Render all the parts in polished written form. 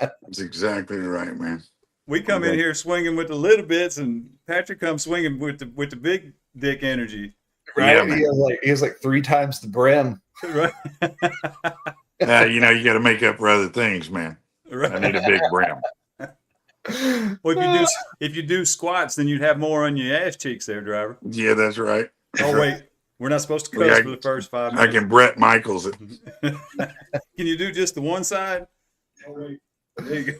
That's exactly right, man. We come in here swinging with the little bits, and Patrick comes swinging with the big dick energy. Yeah, Right? man. He has like 3 times the brim. Right. You got to make up for other things, man. I need a Right. big brim. Well, if you do squats, then you'd have more on your ass cheeks there, driver. Yeah, that's right. That's Oh right. wait, we're not supposed to We cuss got, for the first five I minutes. can Brett Michaels it. Can you do just the one side? Oh, wait. There you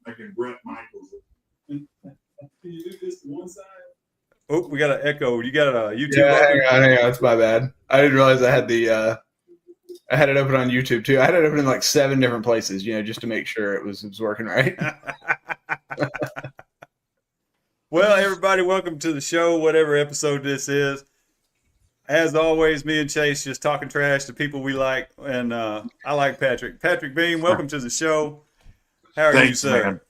I can Brett Michaels it. go. Can you do just the one side? Oh, we got an echo. You got a YouTube Yeah, open? hang on. It's my bad. I didn't realize I had I had it open on YouTube too. I had it open in like 7 different places, just to make sure it was working right. Well, everybody, welcome to the show, whatever episode this is. As always, me and Chase just talking trash to people we like, and I like Patrick. Patrick Beam, welcome to the show. How are you, Thanks, sir? man.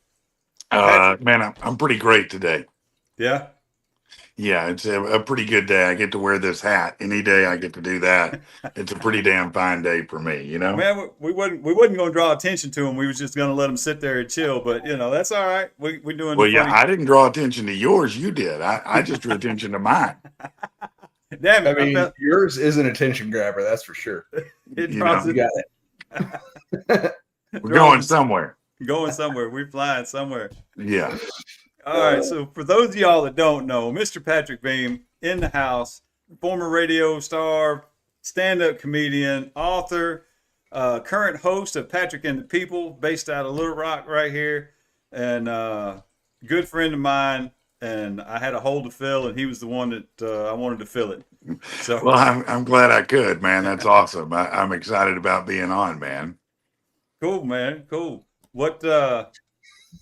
Patrick, Man, I'm pretty great today. yeah. Yeah, it's a pretty good day. I get to wear this hat. Any day I get to do that, it's a pretty damn fine day for me, you know? Man, we wasn't going to draw attention to him. We was just going to let him sit there and chill. But that's all right. We doing the Well, yeah, funny. I didn't draw attention to yours. You did. I just drew attention to mine. Damn I it! mean, yours is an attention grabber, that's for sure. It you draws know. You it. got it. We're going somewhere. Going somewhere. We're flying somewhere. Yeah. All right. So for those of y'all that don't know, Mr. Patrick Beam in the house, former radio star, stand-up comedian, author, current host of Patrick and the People, based out of Little Rock right here, and good friend of mine. And I had a hole to fill, and he was the one that I wanted to fill it. So Well, I'm glad I could, man. That's awesome. I'm excited about being on, man. cool, man. Cool. What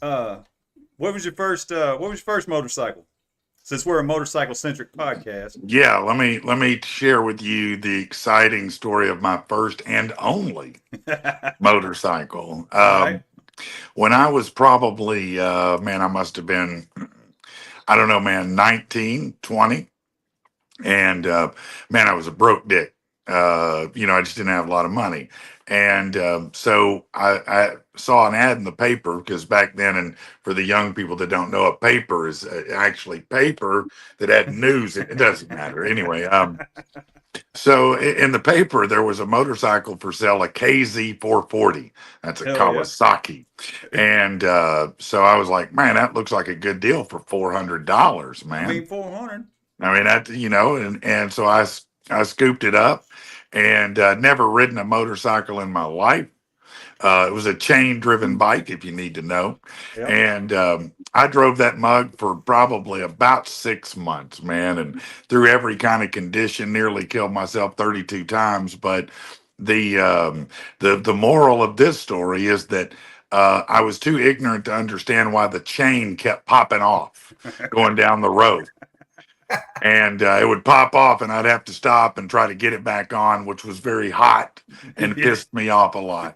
was your first motorcycle? Since we're a motorcycle centric podcast. Yeah, let me share with you the exciting story of my first and only motorcycle. All right. When I was probably, man, I must have been, I don't know, man, 19, 20. And man, I was a broke dick. I just didn't have a lot of money. And so I saw an ad in the paper because back then, and for the young people that don't know, a paper is actually paper that had news. It doesn't matter. Anyway, so in the paper, there was a motorcycle for sale, a KZ 440. That's a Hell yeah. Kawasaki. And so I was like, man, that looks like a good deal for $400, man. I mean, 400. I mean, and so I scooped it up and never ridden a motorcycle in my life. It was a chain driven bike, if you need to know. Yep. And I drove that mug for probably about 6 months, man, and through every kind of condition, nearly killed myself 32 times. But the moral of this story is that I was too ignorant to understand why the chain kept popping off going down the road. And it would pop off and I'd have to stop and try to get it back on, which was very hot and pissed me off a lot,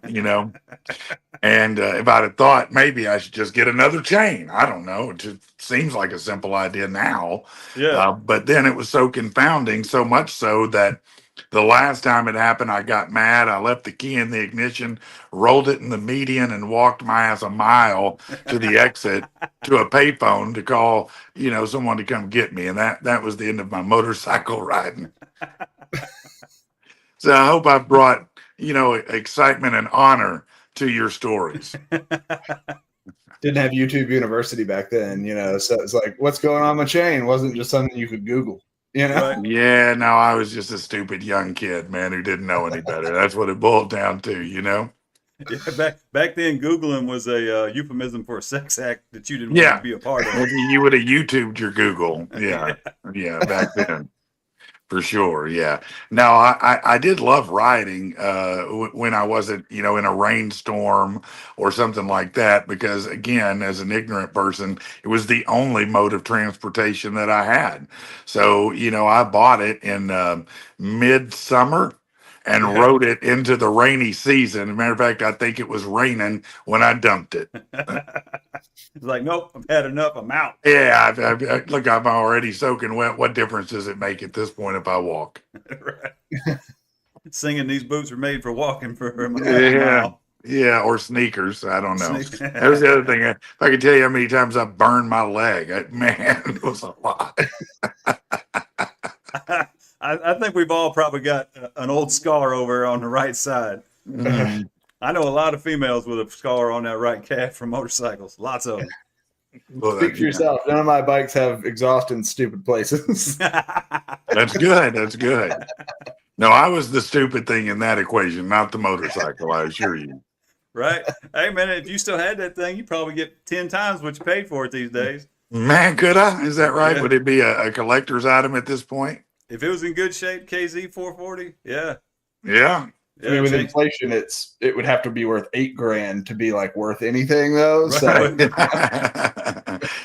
And if I'd have thought maybe I should just get another chain, I don't know. It just seems like a simple idea now. Yeah. But then it was so confounding, so much so that the last time it happened, I got mad. I left the key in the ignition, rolled it in the median, and walked my ass a mile to the exit to a payphone to call, someone to come get me. And that was the end of my motorcycle riding. So I hope I've brought, excitement and honor to your stories. Didn't have YouTube University back then, so it's like, what's going on my chain? Wasn't just something you could Google, Right. Yeah, no, I was just a stupid young kid, man, who didn't know any better. That's what it boiled down to, Yeah, back then, Googling was a euphemism for a sex act that you didn't want Yeah. to be a part of. You would have YouTubed your Google. Yeah. Yeah, back then. For sure. Yeah. Now, I did love riding when I wasn't, in a rainstorm or something like that, because again, as an ignorant person, it was the only mode of transportation that I had. So, I bought it in midsummer and Yeah. rode it into the rainy season. As a matter of fact, I think it was raining when I dumped it. It's like, nope, I've had enough. I'm out. Yeah, look, I'm already soaking wet. What difference does it make at this point if I walk? Right. Singing these boots are made for walking for a Yeah. mile. Yeah, or sneakers. I don't know. Sneak. That was the other thing. If I could tell you how many times I burned my leg, man, it was a lot. I think we've all probably got an old scar over on the right side. Mhm. I know a lot of females with a scar on that right calf from motorcycles. Lots of Well, Speak for yourself. None of my bikes have exhaust in stupid places. them. that's good. That's good. No, I was the stupid thing in that equation, not the motorcycle. I assure you. Right? Hey, man, if you still had that thing, you probably get 10 times what you paid for it these days. Man, could I? Is that right? Yeah. Would it be a collector's item at this point? If it was in good shape, KZ 440, yeah. Yeah. I mean, with change- inflation, it would have to be worth $8,000 to be like worth anything, though. Right. So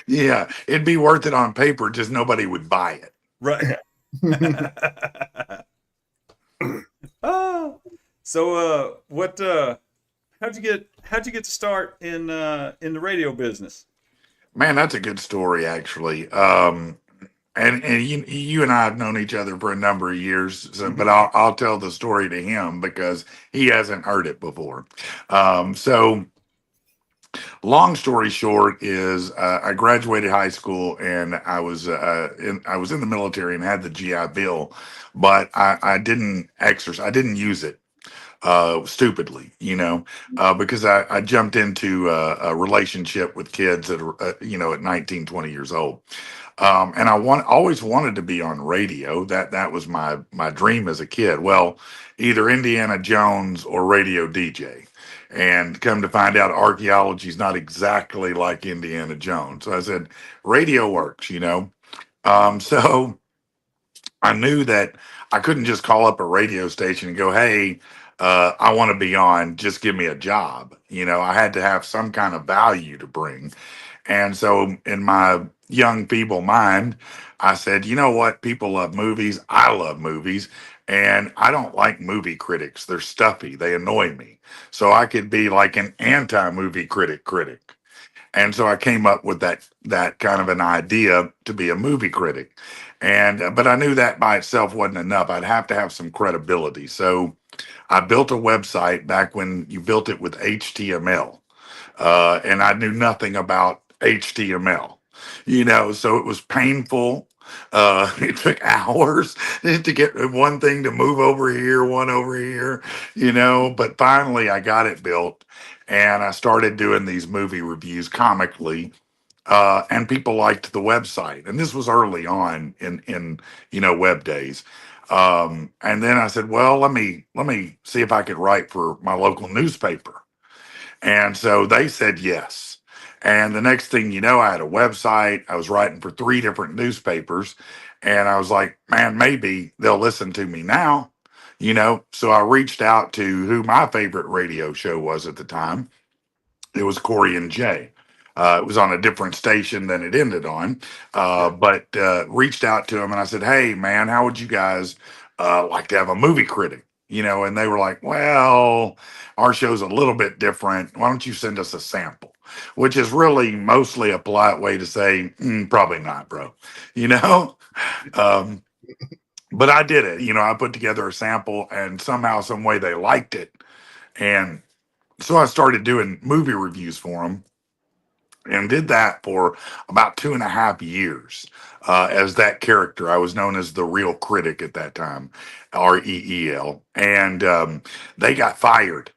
Yeah, it'd be worth it on paper, just nobody would buy it. Right. Oh, so how'd you get to start in the radio business? Man, that's a good story, actually. And you and I have known each other for a number of years, so, but I'll tell the story to him because he hasn't heard it before. So long story short is I graduated high school and I was in the military and had the GI Bill, but I didn't exercise. I didn't use it stupidly, because I jumped into a relationship with kids that are, at 19, 20 years old. And always wanted to be on radio. That was my dream as a kid. Well, either Indiana Jones or radio DJ. And come to find out, archaeology is not exactly like Indiana Jones. So I said, radio works. So I knew that I couldn't just call up a radio station and go, hey, I want to be on, just give me a job. I had to have some kind of value to bring. And so, in my young, feeble mind, I said, you know what? People love movies. I love movies. And I don't like movie critics. They're stuffy. They annoy me. So I could be like an anti-movie critic. And so I came up with that kind of an idea to be a movie critic. And but I knew that by itself wasn't enough. I'd have to have some credibility. So I built a website back when you built it with HTML, and I knew nothing about HTML, so it was painful. It took hours to get one thing to move over here, one over here, but finally I got it built and I started doing these movie reviews comically. And people liked the website, and this was early on in web days. And then I said, well, let me see if I could write for my local newspaper. And so they said yes. And the next thing you know, I had a website. I was writing for 3 different newspapers. And I was like, man, maybe they'll listen to me now. So I reached out to who my favorite radio show was at the time. It was Corey and Jay. It was on a different station than it ended on, but reached out to him and I said, hey, man, how would you guys like to have a movie critic? And they were like, well, our show's a little bit different. Why don't you send us a sample? Which is really mostly a polite way to say, probably not, bro. You know? Um, but I did it. I put together a sample and somehow, some way they liked it. And so I started doing movie reviews for them and did that for about 2.5 years as that character. I was known as the Real Critic at that time, REEL. And they got fired.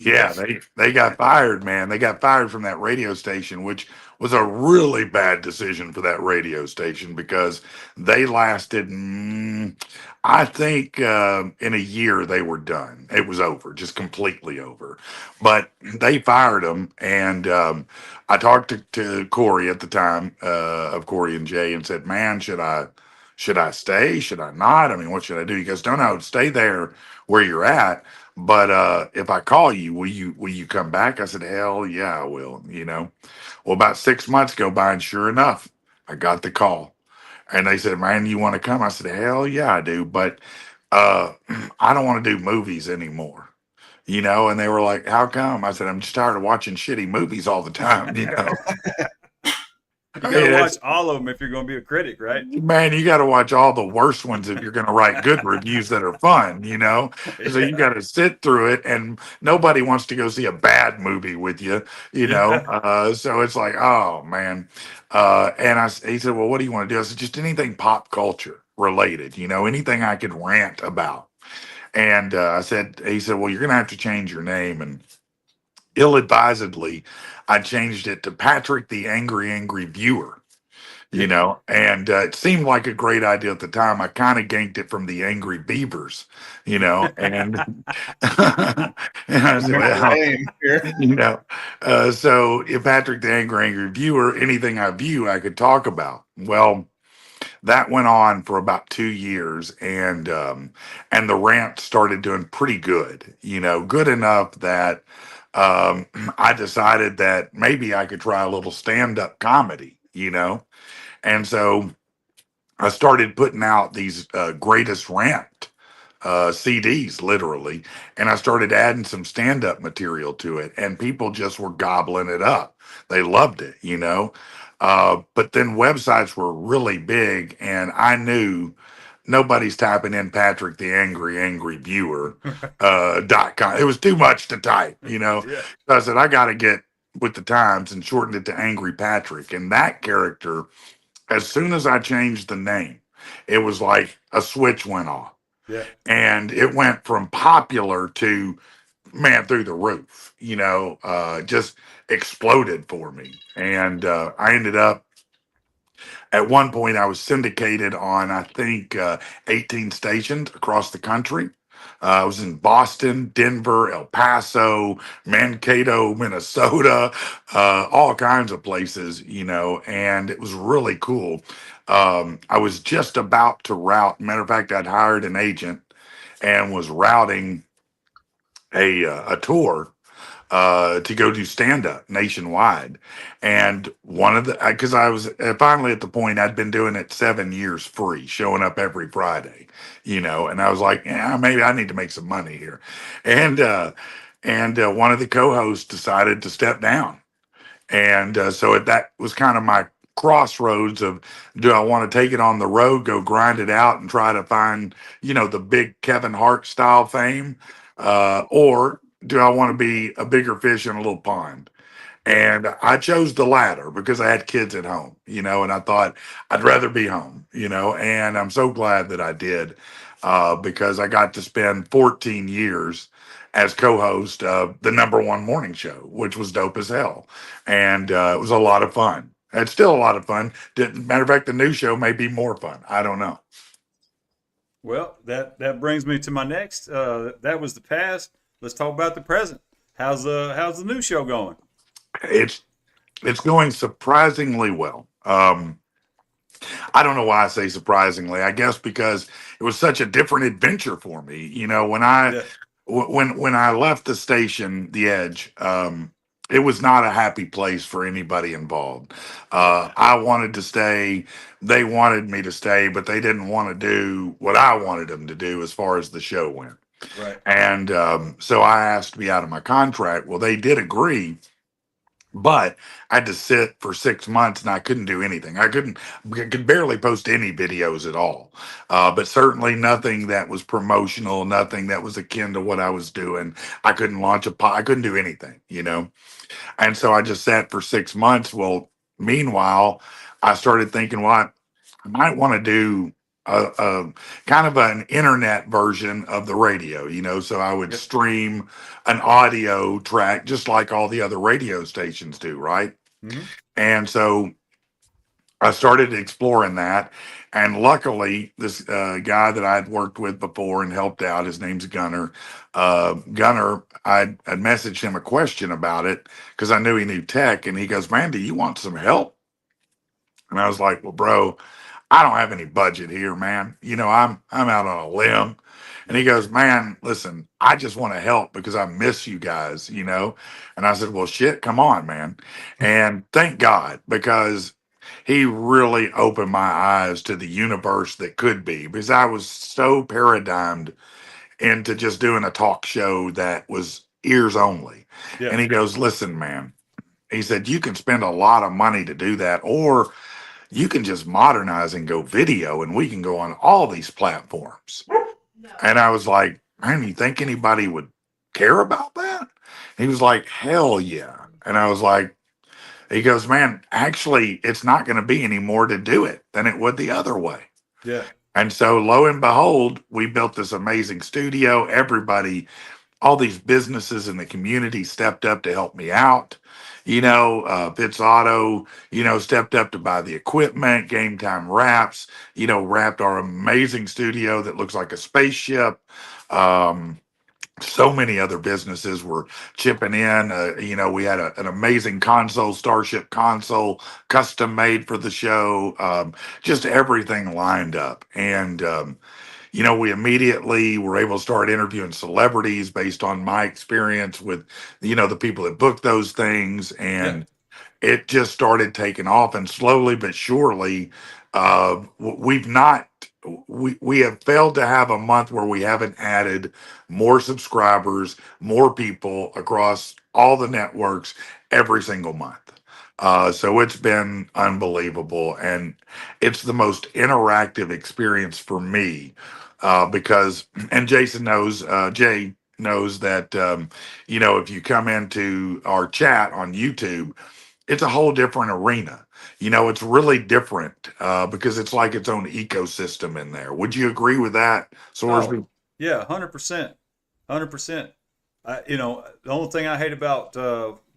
Yeah, they got fired, man. They got fired from that radio station, which was a really bad decision for that radio station because they lasted, I think, in a year they were done. It was over, just completely over. But they fired them, and I talked to Corey at the time of Corey and Jay and said, "Man, should I stay? Should I not? I mean, what should I do?" He goes, "No, stay there where you're at. But if I call you, will you come back?" I said, "Hell yeah, I will." Well, about 6 months go by, and sure enough, I got the call, and they said, "Man, you want to come?" I said, "Hell yeah, I do, but uh, I don't want to do movies anymore." And they were like, "How come?" I said, "I'm just tired of watching shitty movies all the time." You got to It's, watch all of them if you're going to be a critic, right? man, you got to watch all the worst ones if you're going to write good reviews that are fun, you know? So you Yeah. got to sit through it, and nobody wants to go see a bad movie with you, you know? Yeah. So it's like, oh, man. He said, well, what do you want to do? I said, just anything pop culture related, you know, anything I could rant about. And he said, well, you're going to have to change your name. And ill-advisedly, I changed it to Patrick the Angry Viewer, you Yeah. know, and it seemed like a great idea at the time. I kind of ganked it from the Angry Beavers, you know, and, and I said, Remember the well, name here. you know, so if Patrick the Angry Viewer, anything I view, I could talk about. Well, that went on for about 2 years, and the rant started doing pretty good, you know, good enough that I decided that maybe I could try a little stand-up comedy, you know. And so I started putting out these greatest rant CDs, literally, and I started adding some stand-up material to it, and people just were gobbling it up. They loved it, you know. But then websites were really big, and I knew nobody's typing in Patrick the Angry Viewer .com. It was too much to type, you know. Yeah. So I said I got to get with the times and shortened it to Angry Patrick. And that character, as soon as I changed the name, it was like a switch went off, Yeah. and it went from popular to, man, through the roof, you know, just exploded for me. And I ended up, at one point, I was syndicated on, I think, 18 stations across the country. I was in Boston, Denver, El Paso, Mankato, Minnesota, all kinds of places, you know, and it was really cool. I was just about to route. Matter of fact, I'd hired an agent and was routing a tour to go do stand up nationwide. And one of the, because I was finally at the point I'd been doing it 7 years free, showing up every Friday, you know, and I was like, yeah, maybe I need to make some money here. And, one of the co hosts decided to step down. And that was kind of my crossroads of, do I want to take it on the road, go grind it out and try to find, you know, the big Kevin Hart style fame? Or do I want to be a bigger fish in a little pond? Yeah. And I chose the latter because I had kids at home, you know, and I thought I'd rather be home, you know, and I'm so glad that I did, because I got to spend 14 years as co-host of the number one morning show, which was dope as hell. And it was a lot of fun. It's still a lot of fun. Matter of fact, the new show may be more fun. I don't know. Well, that brings me to my next. That was the past. Let's talk about the present. How's the new show going? It's it's going surprisingly well. I don't know why I say surprisingly. I guess because it was such a different adventure for me. You know, Yeah. when I left the station, The Edge, it was not a happy place for anybody involved. Yeah. I wanted to stay. They wanted me to stay, but they didn't want to do what I wanted them to do as far as the show went. Right. And so I asked to be out of my contract. Well, they did agree, but I had to sit for 6 months and I couldn't do anything. I could barely post any videos at all. But certainly nothing that was promotional, nothing that was akin to what I was doing. I couldn't launch I couldn't do anything, you know? And so I just sat for 6 months. Well, meanwhile, I started thinking, well, I might want to do a kind of an internet version of the radio, you know. So I would Yep. stream an audio track just like all the other radio stations do, right? Mm-hmm. And so I started exploring that. And luckily, this guy that I'd worked with before and helped out, his name's Gunner. Gunner, I'd messaged him a question about it because I knew he knew tech. And he goes, man, do you want some help? And I was like, well, bro, I don't have any budget here, man. You know, I'm out on a limb. And he goes, man, listen, I just want to help because I miss you guys, you know. And I said, well, shit, come on, man. And thank God, because he really opened my eyes to the universe that could be, because I was so paradigmed into just doing a talk show that was ears only. Yeah. And he goes, listen, man, He said, you can spend a lot of money to do that, or you can just modernize and go video, and we can go on all these platforms. And I was like, man, you think anybody would care about that? He was like, hell yeah. And I was like, he goes, man, actually, it's not going to be any more to do it than it would the other way. Yeah. And so, lo and behold, we built this amazing studio. Everybody, all these businesses in the community stepped up to help me out. Pitts Auto, stepped up to buy the equipment. Game Time Wraps, wrapped our amazing studio that looks like a spaceship. So many other businesses were chipping in. We had an amazing console, Starship console, custom made for the show. Just everything lined up. And, we immediately were able to start interviewing celebrities based on my experience with, the people that booked those things. Yeah. And it just started taking off, and slowly but surely, we've not we have failed to have a month where we haven't added more subscribers, more people across all the networks every single month. So it's been unbelievable, and it's the most interactive experience for me, because, and Jason knows, Jay knows that, if you come into our chat on YouTube, it's a whole different arena. It's really different, because it's like its own ecosystem in there. Would you agree with that, Sorsby? Oh, yeah, 100%. 100%. The only thing I hate about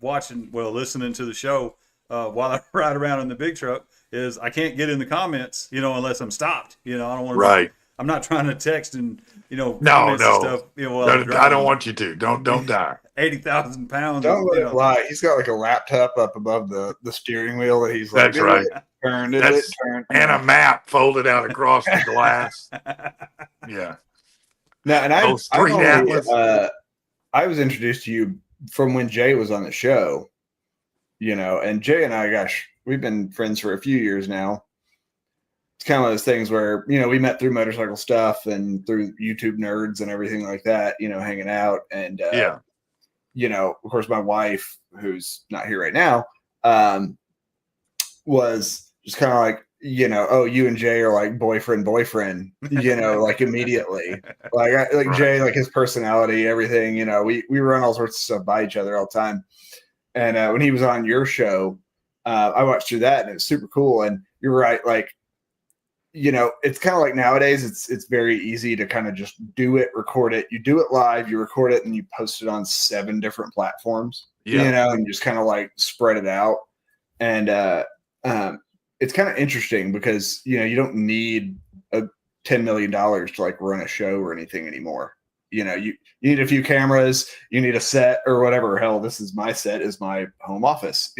listening to the show while I ride around in the big truck is I can't get in the comments, unless I'm stopped. I don't want to Right. I'm not trying to text and, No, comments and no. stuff, while I'm I driving don't want you to. Don't die. 80,000 pounds. Don't let it lie. He's got like a laptop up above the steering wheel that he's like, That's right. Turn, That's turn. and a map folded out across the glass. Yeah. No, and Oh, Street Atlas. I was introduced to you from when Jay was on the show, and Jay and I, gosh, we've been friends for a few years now. It's kind of one of those things where, we met through motorcycle stuff and through YouTube nerds and everything like that, hanging out. And, Yeah. Of course, my wife, who's not here right now, was just kind of like, oh, you and Jay are like boyfriend, like immediately. Like Right. Jay, like his personality, everything, we run all sorts of stuff by each other all the time. And when he was on your show, I watched through that, and it was super cool. And you're right, like, it's kind of like nowadays, it's very easy to kind of just do it, record it. You do it live, you record it, and you post it on 7 different platforms, and just kind of like spread it out. And it's kind of interesting because, you don't need a $10 million to like run a show or anything anymore. You need a few cameras, you need a set or whatever. Hell, this is my set, is my home office,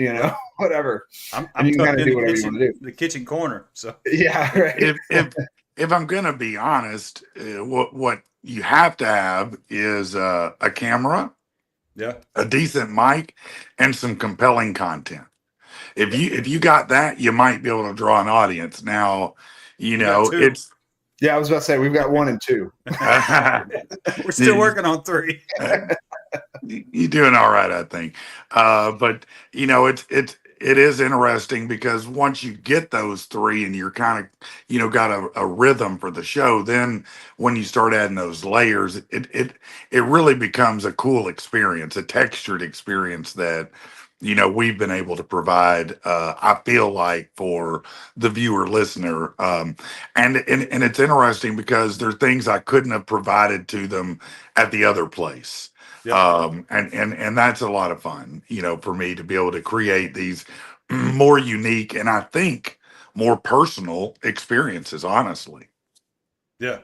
whatever. I'm you can kind of do whatever kitchen, you want to do. the kitchen corner. So yeah, right. If I'm gonna be honest, what you have to have is a camera, yeah, a decent mic, and some compelling content. If you got that, you might be able to draw an audience. Now, got 2. it's Yeah, I was about to say we've got 1 and 2. We're still working on 3. You're doing all right, I think. But it is interesting because once you get those 3 and you're kind of got a rhythm for the show, then when you start adding those layers, it really becomes a cool experience, a textured experience that we've been able to provide, I feel like, for the viewer listener. And it's interesting because there are things I couldn't have provided to them at the other place. Yep. And that's a lot of fun, for me to be able to create these more unique and I think more personal experiences, honestly. Yeah.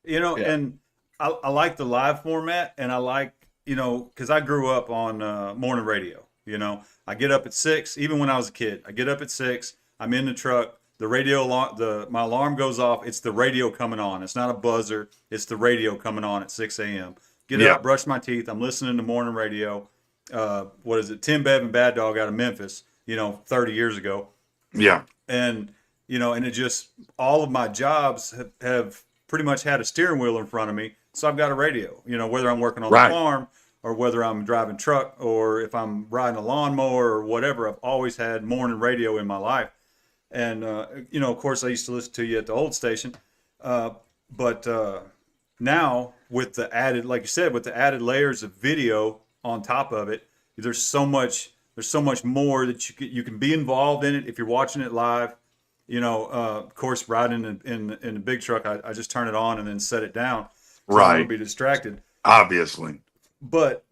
Yeah. And I like the live format, and I like, because I grew up on morning radio. I get up at 6. Even when I was a kid, I get up at 6. I'm in the truck. The radio alarm, my alarm goes off. It's the radio coming on. It's not a buzzer. It's the radio coming on at 6 a.m. Get Yeah. up, brush my teeth. I'm listening to morning radio. What is it? Tim Bev and Bad Dog out of Memphis. 30 years ago. Yeah. And and it just, all of my jobs have pretty much had a steering wheel in front of me. So I've got a radio. Whether I'm working on Right. the farm or whether I'm driving truck or if I'm riding a lawnmower or whatever, I've always had morning radio in my life. And, of course, I used to listen to you at the old station. Uh, but now, with the added, like you said, with the added layers of video on top of it, there's so much more that you can be involved in it if you're watching it live. Of course, riding in a big truck, I just turn it on and then set it down because I don't want to Right. be distracted. Obviously. But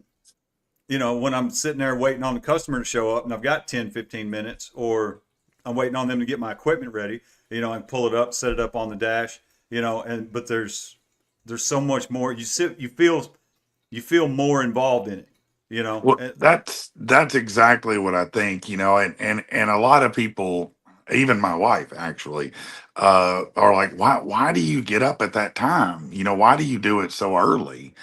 when I'm sitting there waiting on the customer to show up and I've got 10, 15 minutes, or I'm waiting on them to get my equipment ready, I pull it up, set it up on the dash, but there's so much more. You feel more involved in it, Well, that's exactly what I think, and a lot of people, even my wife actually, are like, why do you get up at that time? Why do you do it so early?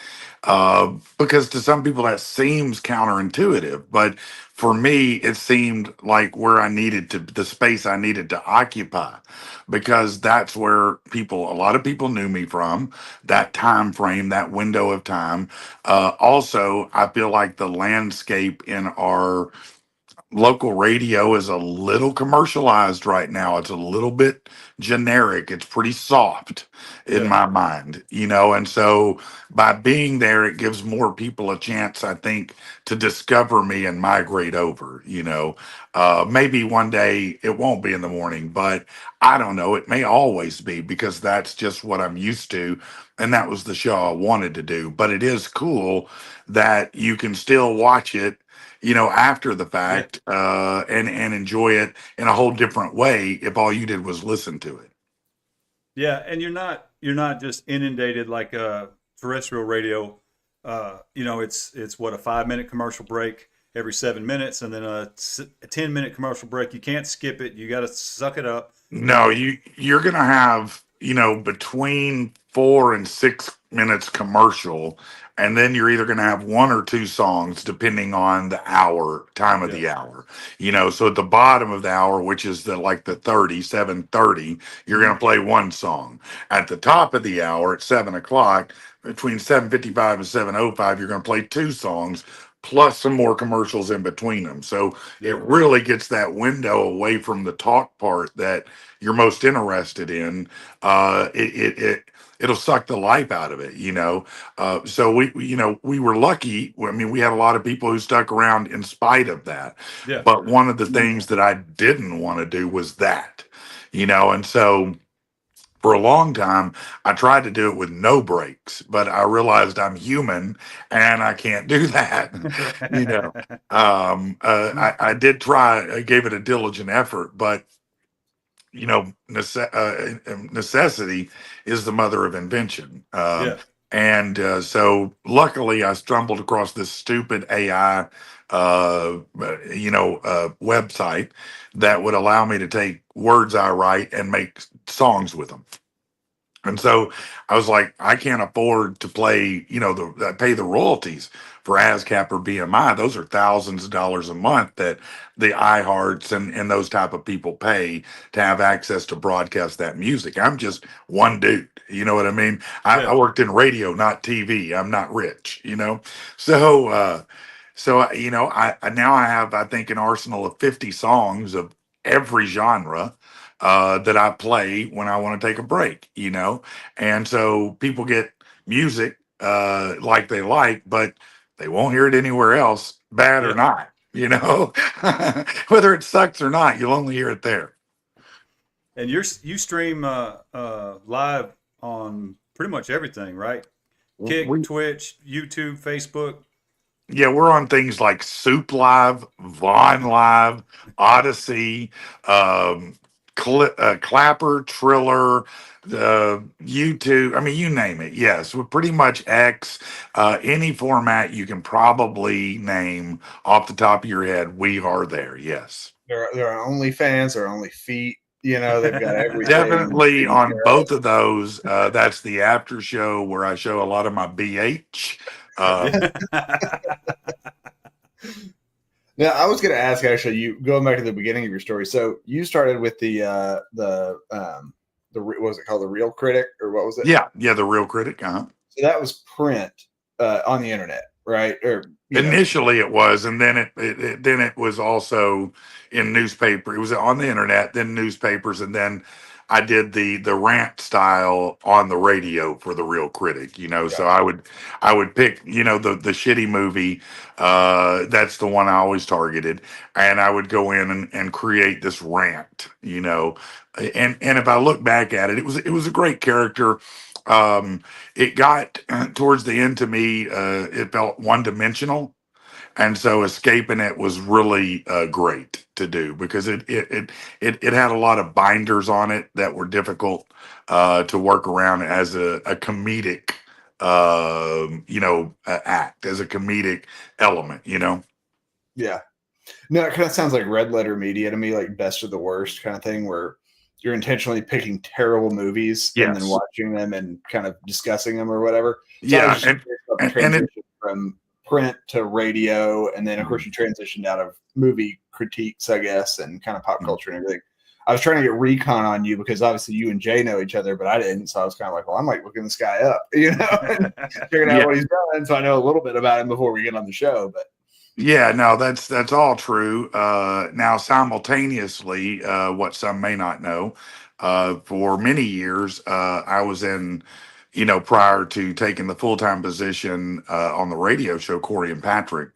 Because to some people that seems counterintuitive, but for me, it seemed like where I needed to, the space I needed to occupy, because that's where a lot of people knew me from, that time frame, that window of time. Also, I feel like the landscape in our local radio is a little commercialized right now. It's a little bit generic. It's pretty soft in yeah, my mind, and so by being there, it gives more people a chance, I think, to discover me and migrate over. Maybe one day it won't be in the morning, but I don't know. It may always be because that's just what I'm used to. And that was the show I wanted to do. But it is cool that you can still watch it after the yeah, fact, and enjoy it in a whole different way if all you did was listen to it. yeah. And you're not just inundated like terrestrial radio. It's what, a 5 minute commercial break every 7 minutes, and then a 10 minute commercial break. You can't skip it. You got to suck it up. No, you're gonna have, between 4 and 6 minutes commercial, and then you're either gonna have one or two songs depending on the time of Yeah, the hour. So at the bottom of the hour, which is the 7:30, you're hmm, gonna play one song. At the top of the hour at 7 o'clock, between 7:55 and 7:05, you're gonna play two songs plus some more commercials in between them. So it yeah, really gets that window away from the talk part that you're most interested in. It'll suck the life out of it. So we were lucky. I mean, we had a lot of people who stuck around in spite of that. yeah, But one of the things that I didn't want to do was that. And so for a long time, I tried to do it with no breaks, but I realized I'm human and I can't do that. you know, I did try, I gave it a diligent effort, but necessity is the mother of invention. yeah, And so luckily I stumbled across this stupid AI, website that would allow me to take words I write and make songs with them. And so I was like, I can't afford to pay the royalties for ASCAP or BMI. Those are thousands of dollars a month that the iHearts and those type of people pay to have access to broadcast that music. I'm just one dude. You know what I mean? I yeah, worked in radio, not TV. I'm not rich. So, I now I have, I think, an arsenal of 50 songs of every genre that I play when I want to take a break. And so people get music like they like, but they won't hear it anywhere else, bad or yeah. not. Whether it sucks or not, you'll only hear it there. And you stream live on pretty much everything, right? Kick, We Twitch, YouTube, Facebook. Yeah, we're on things like Soup Live, Vaughn Live, Odyssey, Clapper, Triller, YouTube. I mean, you name it. Yes, we're pretty much X. Any format you can probably name off the top of your head, we are there. Yes. They're on OnlyFans, they're Only Feet. They've got everything Definitely taken on care of. both of those. That's the after show where I show a lot of my BH. Yeah. Now, I was going to ask actually, you going back to the beginning of your story. So you started with what was it called, the Real Critic, or what was it? Yeah, the Real Critic. Uh-huh. So that was print on the internet. right? Or Initially it was, and then it was also in newspaper. It was on the internet, then newspapers, and then I did the rant style on the radio for the Real Critic. So gotcha. I would pick the shitty movie. That's the one I always targeted, and I would go in and create this rant. And if I look back at it, it was a great character. It got towards the end to me, it felt one dimensional, and so escaping it was really great to do because it had a lot of binders on it that were difficult to work around as a comedic act, as a comedic element. Yeah. No, it kind of sounds like red letter media to me, like best of the worst kind of thing, where you're intentionally picking terrible movies and then Yes. watching them and kind of discussing them or whatever. So I was Yeah, just curious about the and it transition from print to radio, and then of course you transitioned out of movie critiques, I guess, and kind of pop culture and everything. I was trying to get recon on you because obviously you and Jay know each other, but I didn't. So I was kind of like, well, I'm like looking this guy up, and figuring out yeah. what he's done. So I know a little bit about him before we get on the show. But Yeah, no, that's all true. Now, simultaneously, what some may not know, for many years, I was prior to taking the full time position on the radio show Corey and Patrick.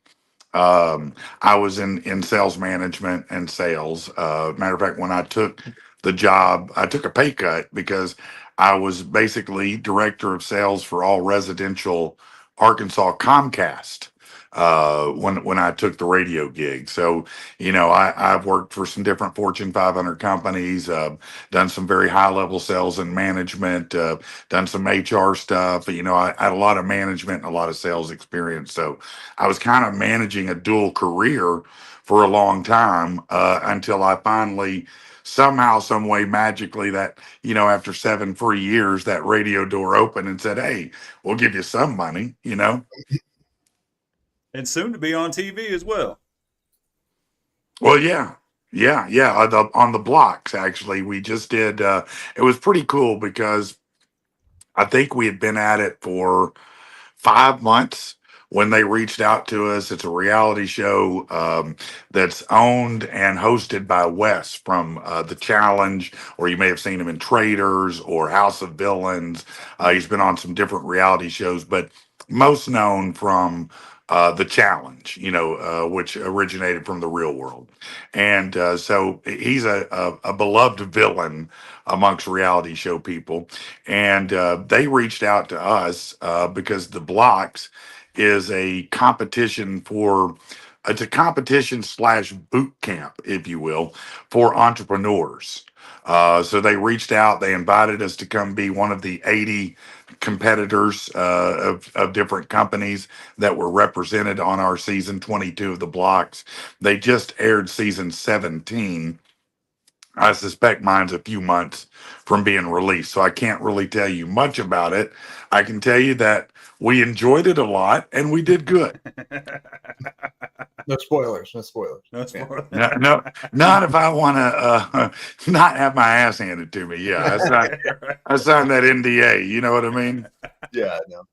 I was in sales management and sales. Matter of fact, when I took the job, I took a pay cut because I was basically director of sales for all residential Arkansas Comcast when I took the radio gig. So, I've worked for some different Fortune 500 companies, done some very high level sales and management, done some HR stuff. I had a lot of management and a lot of sales experience. So I was kind of managing a dual career for a long time until I finally, somehow, some way, magically, that after 7 free years, that radio door opened and said, "Hey, we'll give you some money." And soon to be on TV as well. Well, yeah. Yeah. On the blocks, actually, we just did. It was pretty cool because I think we had been at it for 5 months when they reached out to us. It's a reality show that's owned and hosted by Wes from The Challenge, or you may have seen him in Traders or House of Villains. He's been on some different reality shows, but most known from The Challenge, which originated from the real world. And so he's a beloved villain amongst reality show people. And they reached out to us because the blocks is a competition for it's a competition slash boot camp, if you will, for entrepreneurs. So they reached out, they invited us to come be one of the 80 competitors of different companies that were represented on our season 22 of the blocks. They just aired season 17. I suspect mine's a few months from being released, so I can't really tell you much about it. I can tell you that we enjoyed it a lot and we did good. no spoilers, no spoilers. No Yeah. spoiler. No, no, not if I want to not have my ass handed to me. Yeah, I signed that NDA. You know what I mean? Yeah, no.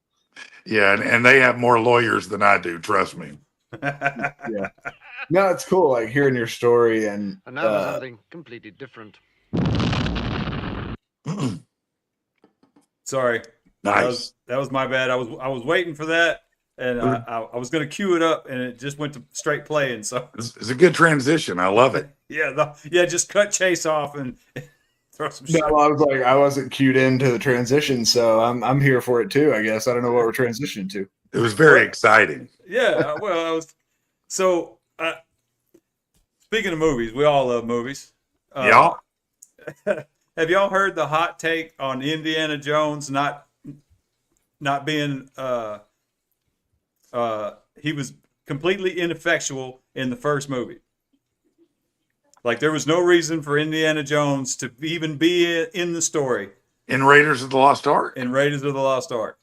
Yeah, and they have more lawyers than I do. Trust me. Yeah. No, it's cool, like hearing your story and And now for something completely different. Sorry, Nice. that was my bad. I was waiting for that, and I was going to cue it up, and it just went to straight playing. So It's a good transition. I love it. yeah, just cut Chase off and throw some shit. no, I was like, I wasn't cued into the transition, so I'm here for it too. I guess I don't know what we're transitioning to. It was very exciting. Yeah, well, I was so. Speaking of movies, we all love movies. Yeah. Have y'all heard the hot take on Indiana Jones not being he was completely ineffectual in the first movie? Like there was no reason for Indiana Jones to even be in the story In Raiders of the Lost Ark? in Raiders of the Lost Ark.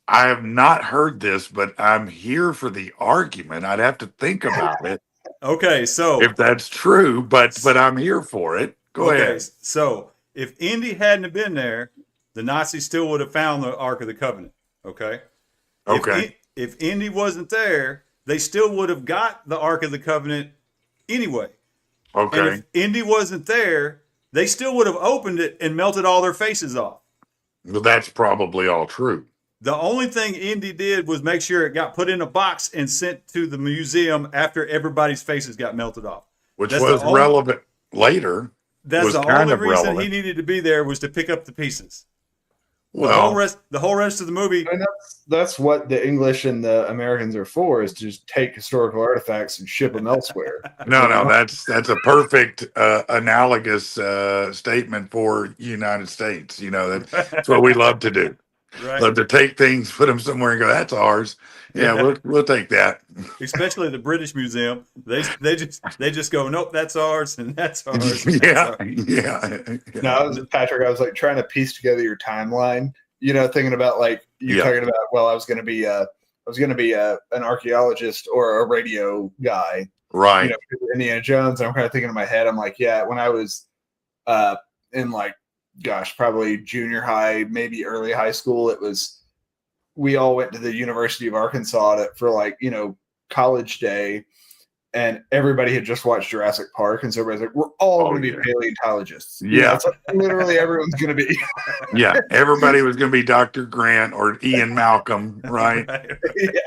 I have not heard this, but I'm here for the argument. I'd have to think about it Okay, so if that's true, but I'm here for it. Go ahead. So if Indy hadn't have been there, the Nazis still would have found the Ark of the Covenant. Okay. Okay. if Indy wasn't there, they still would have got the Ark of the Covenant anyway. And Okay. if Indy wasn't there, they still would have opened it and melted all their faces off. Well, that's probably all true. The only thing Indy did was make sure it got put in a box and sent to the museum after everybody's faces got melted off. Which That's was the only- relevant later. That's was the kind only of reason relevant. he needed to be there, was to pick up the pieces. Well, The whole rest of the movie. And that's what the English and the Americans are for, is to just take historical artifacts and ship them elsewhere. no, that's a perfect analogous statement for United States. You know, that's what we love to do. Right. Love to take things, put them somewhere, and go, "That's ours." Yeah, Yeah. we'll take that. Especially the British Museum. They just go, nope, that's ours, and that's ours. And that's Yeah, ours. yeah. No, I was Patrick. I was like trying to piece together your timeline. You know, thinking about like you Yeah. talking about. Well, I was going to be an archaeologist or a radio guy. Right. You know, because of Indiana Jones. And I'm kind of thinking in my head. I'm like, yeah, when I was in like, gosh, probably junior high, maybe early high school, we all went to the University of Arkansas for like, you know, college day, and everybody had just watched Jurassic Park, and so everybody's like, we're all going to be paleontologists. You know, Yeah. it's like literally everyone's going to be. Yeah, everybody was going to be Dr. Grant or Ian Malcolm, right? Yeah.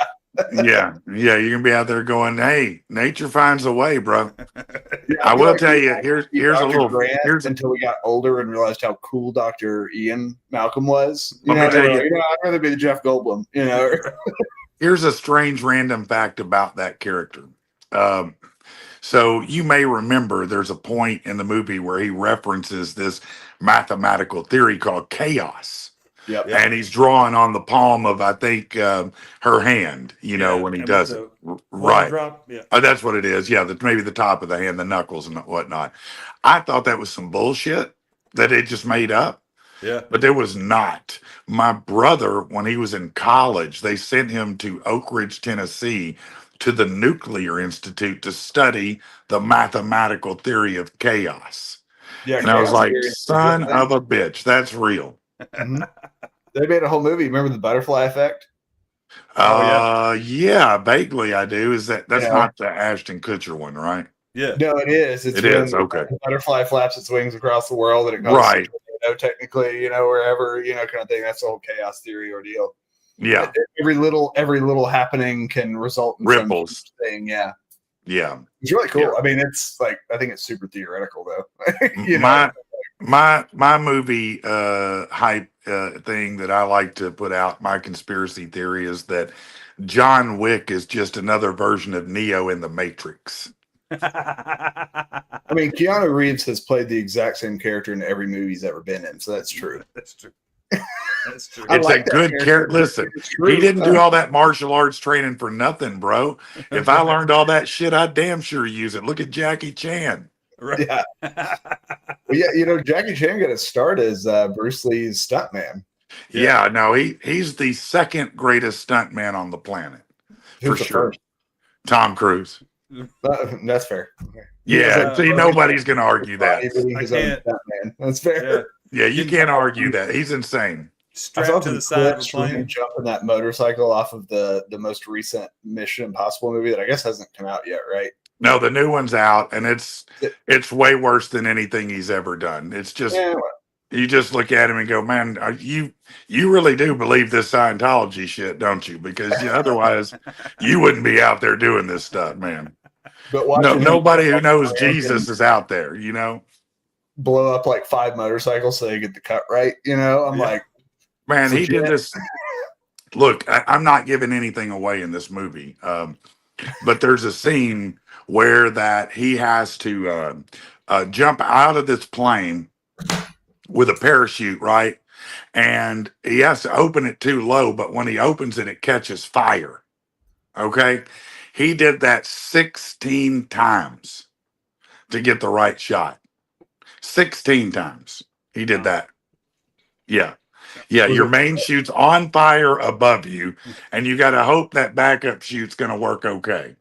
Yeah. You're going to be out there going, "Hey, nature finds a way, bro." Yeah, I feel will like tell we you, had here's Dr. a little, Grant until we got older and realized how cool Dr. Ian Malcolm was. Let me tell you- I'd rather be the Jeff Goldblum. You know, here's a strange random fact about that character. So you may remember there's a point in the movie where he references this mathematical theory called chaos. Yep. Yeah. And he's drawing on the palm of, I think, her hand, you know, when he and does with it. the Right. Drop. Yeah. That's what it is. Yeah, maybe the top of the hand, the knuckles and whatnot. I thought that was some bullshit that it just made up, Yeah. but there was not. My brother, when he was in college, they sent him to Oak Ridge, Tennessee, to the Nuclear Institute to study the mathematical theory of chaos. Yeah. And I was chaos like, theory is a son good thing. of a bitch, that's real. Mhm. They made a whole movie. Remember the butterfly effect? Oh, Yeah, vaguely I do. That's Yeah. not the Ashton Kutcher one, right? Yeah. No, it is. It's It when is, okay. the butterfly flaps its wings across the world and it goes Right. to a tornado, technically, you know, wherever, you know, kind of thing. That's the whole chaos theory ordeal. Yeah, Every little happening can result in ripples. some thing. Yeah. Yeah. It's really cool. Yeah. I mean, it's like, I think it's super theoretical though. You know? My movie hype thing that I like to put out, my conspiracy theory, is that John Wick is just another version of Neo in the Matrix. I mean, Keanu Reeves has played the exact same character in every movie he's ever been in, so that's true. That's true. That's true. I It's like a that good character. character. Listen, It's true. he didn't do all that martial arts training for nothing, bro. If I learned all that shit, I'd damn sure use it. Look at Jackie Chan. Right. Yeah. Well, yeah, you know, Jackie Chan got his start as Bruce Lee's stuntman. Yeah, no, he's the second greatest stuntman on the planet. Who's For the sure. first? Tom Cruise. That's fair. Yeah, see, nobody's going to argue that. Being his own can't- stuntman. That's fair. Yeah. Yeah, you can't argue that. He's insane. I saw Strapped to some the side of a clips where he plane. jumping that motorcycle off of the most recent Mission Impossible movie that I guess hasn't come out yet, right? No, the new one's out, and it's way worse than anything he's ever done. It's just Yeah, you just look at him and go, "Man, you really do believe this Scientology shit, don't you? Because otherwise, you wouldn't be out there doing this stuff, man. but No, watching him nobody who knows Jesus is out there, you know." blow up like 5 motorcycles so they get the cut right, you know? I'm Yeah. like, Man, he did legit. this. Look, I'm not giving anything away in this movie, but there's a scene where that he has to jump out of this plane with a parachute, right? And he has to open it too low, but when he opens it, it catches fire. Okay? He did that 16 times to get the right shot. 16 times he did that. Yeah. Yeah, your main chute's on fire above you, and you got to hope that backup chute's going to work okay.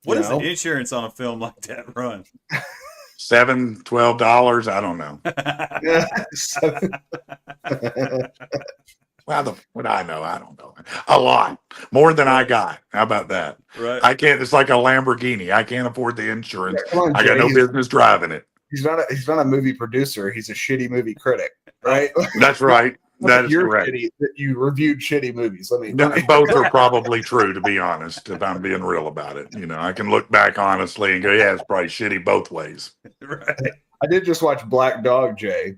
What You does the know? insurance on a film like that run? $7, $12, I don't know. yeah. So- What I know, I don't know. A lot more than I got. How about that? Right. I can't. It's like a Lamborghini. I can't afford the Yeah, insurance. come on, I got Jay. no business driving it. He's not a movie producer. He's a shitty movie critic, right? That's right. Not That that is you're correct. shitty, that you reviewed shitty movies. Let me. Both are probably true, to be honest. If I'm being real about it, I can look back honestly and go, "Yeah, it's probably shitty both ways." Right. I did just watch Black Dog, Jay.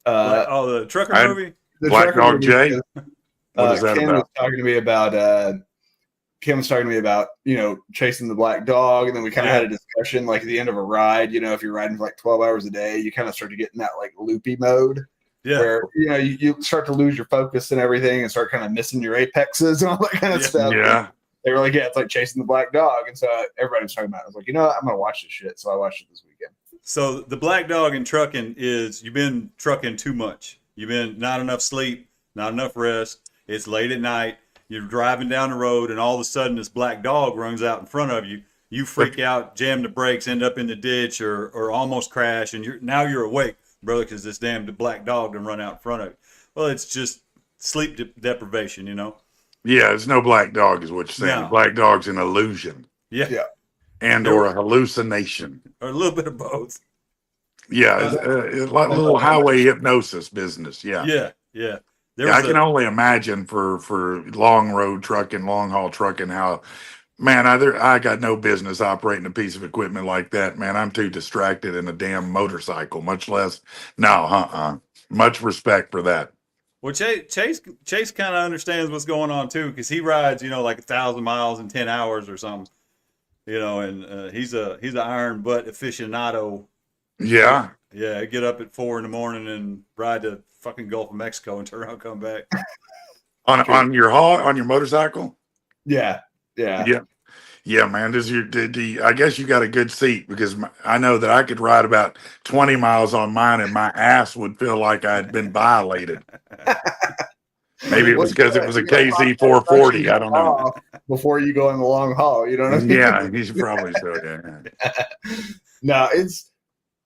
The trucker I movie. The Black trucker Dog movie, Jay. because, What is that Ken was about? talking to me about. Kim was talking to me about, chasing the black dog. And then we kind of had a discussion like at the end of a ride, if you're riding for like 12 hours a day, you kind of start to get in that like loopy mode where, you start to lose your focus and everything and start kind of missing your apexes and all that kind of stuff. Yeah. And they were like, yeah, it's like chasing the black dog. And so everybody was talking about it. I was like, I'm going to watch this shit. So I watched it this weekend. So the black dog in trucking is you've been trucking too much. You've been not enough sleep, not enough rest. It's late at night. You're driving down the road, and all of a sudden, this black dog runs out in front of you. You freak out, jam the brakes, end up in the ditch, or almost crash, and you're awake, brother, because this damn black dog done run out in front of you. Well, it's just sleep deprivation, Yeah, it's no black dog, is what you're saying. No. Black dog's an illusion Yeah. and or a hallucination. Or a little bit of both. Yeah, it's like little highway hypnosis business. Yeah. Yeah. I can only imagine for long road trucking, long haul trucking, how, man, I got no business operating a piece of equipment like that, man. I'm too distracted in a damn motorcycle, much less, no, much respect for that. Well, Chase kind of understands what's going on too, because he rides, like 1,000 miles in 10 hours or something, and he's an iron butt aficionado. Yeah. Yeah, get up at 4 a.m. and ride to fucking Gulf of Mexico and turn around and come back. on your motorcycle? Yeah. Yeah, man. I guess you got a good seat, because I know that I could ride about 20 miles on mine and my ass would feel like I'd been violated. Maybe it was because it was a KZ 440. I don't know. Before you go on the long haul, you know what I mean? Yeah, you should probably so. Yeah. No, it's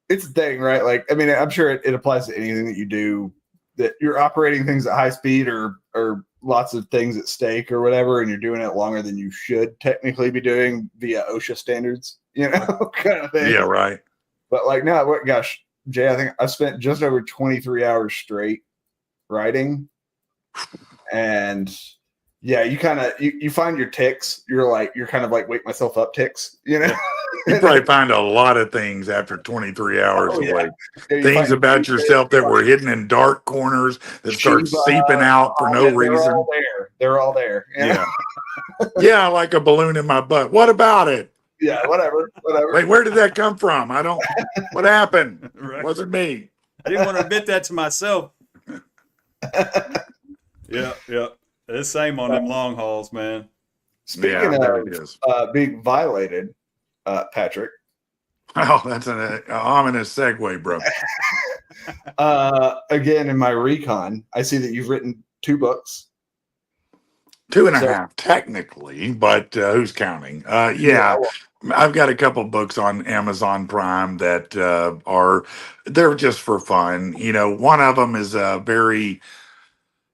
a thing, right? Like, I mean, I'm sure it applies to anything that you do, that you're operating things at high speed or lots of things at stake or whatever, and you're doing it longer than you should technically be doing via OSHA standards, kind of thing. Yeah, right. But like, no, gosh, Jay, I think I spent just over 23 hours straight riding, and yeah, you kind of you find your ticks. You're kind of like wake myself up ticks, You probably find a lot of things after 23 hours away. Yeah, Things about yourself that were hidden in dark corners that start seeping out for no reason. They're all there. Yeah. Yeah, like a balloon in my butt. What about it? Yeah, whatever. Wait, where did that come from? What happened? Right. Wasn't me. I didn't want to admit that to myself. Yeah. It's the same on them long hauls, man. Speaking of being violated, Patrick. Oh, that's an ominous segue, bro. Again, in my recon, I see that you've written 2 books. 2.5, technically, but who's counting? Yeah. I've got a couple books on Amazon Prime that they're just for fun. One of them is a very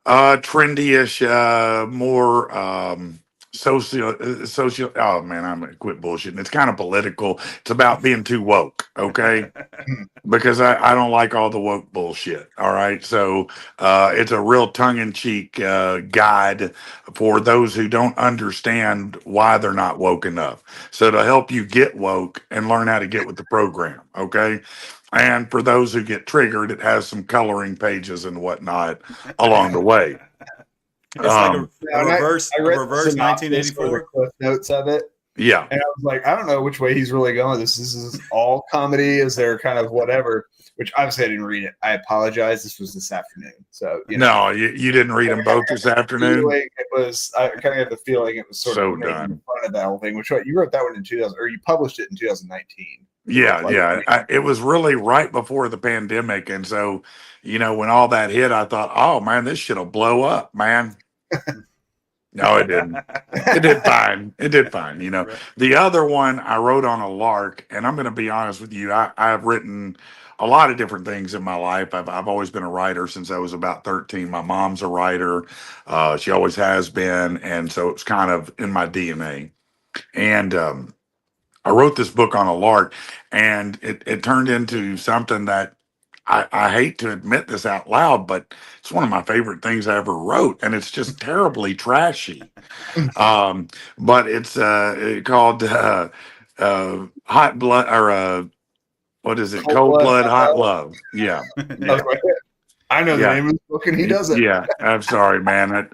trendy-ish, more social. Oh man, I'm gonna quit bullshitting. It's kind of political. It's about being too woke, okay? Because I don't like all the woke bullshit. All right, so it's a real tongue-in-cheek guide for those who don't understand why they're not woke enough. So to help you get woke and learn how to get with the program, okay? And for those who get triggered, it has some coloring pages and whatnot along the way. It's like a reverse 1984 cliff notes of it. Yeah. And I was like, I don't know which way he's really going. This is all comedy. Is there kind of whatever? Which obviously I didn't read it. I apologize. This was this afternoon. So no, you didn't read them both this afternoon. I kind of had the feeling it was sort of making fun of that whole thing. Which you wrote that one in 2000, or you published it in 2019. Yeah. It was really right before the pandemic. And so, when all that hit, I thought, oh man, this shit'll blow up, man. No, it didn't. It did fine. It did fine. Right. The other one I wrote on a lark, and I'm going to be honest with you. I've written a lot of different things in my life. I've always been a writer since I was about 13. My mom's a writer. She always has been. And so it's kind of in my DNA. And I wrote this book on a lark, and it turned into something that I hate to admit this out loud, but it's one of my favorite things I ever wrote, and it's just terribly trashy. But it's called Hot Blood, or what is it? Cold Cold Blood, Blood, Hot Hot Love. Love. Yeah, I was yeah, like, I know the yeah, name of the book, and he doesn't. yeah. I'm sorry, man.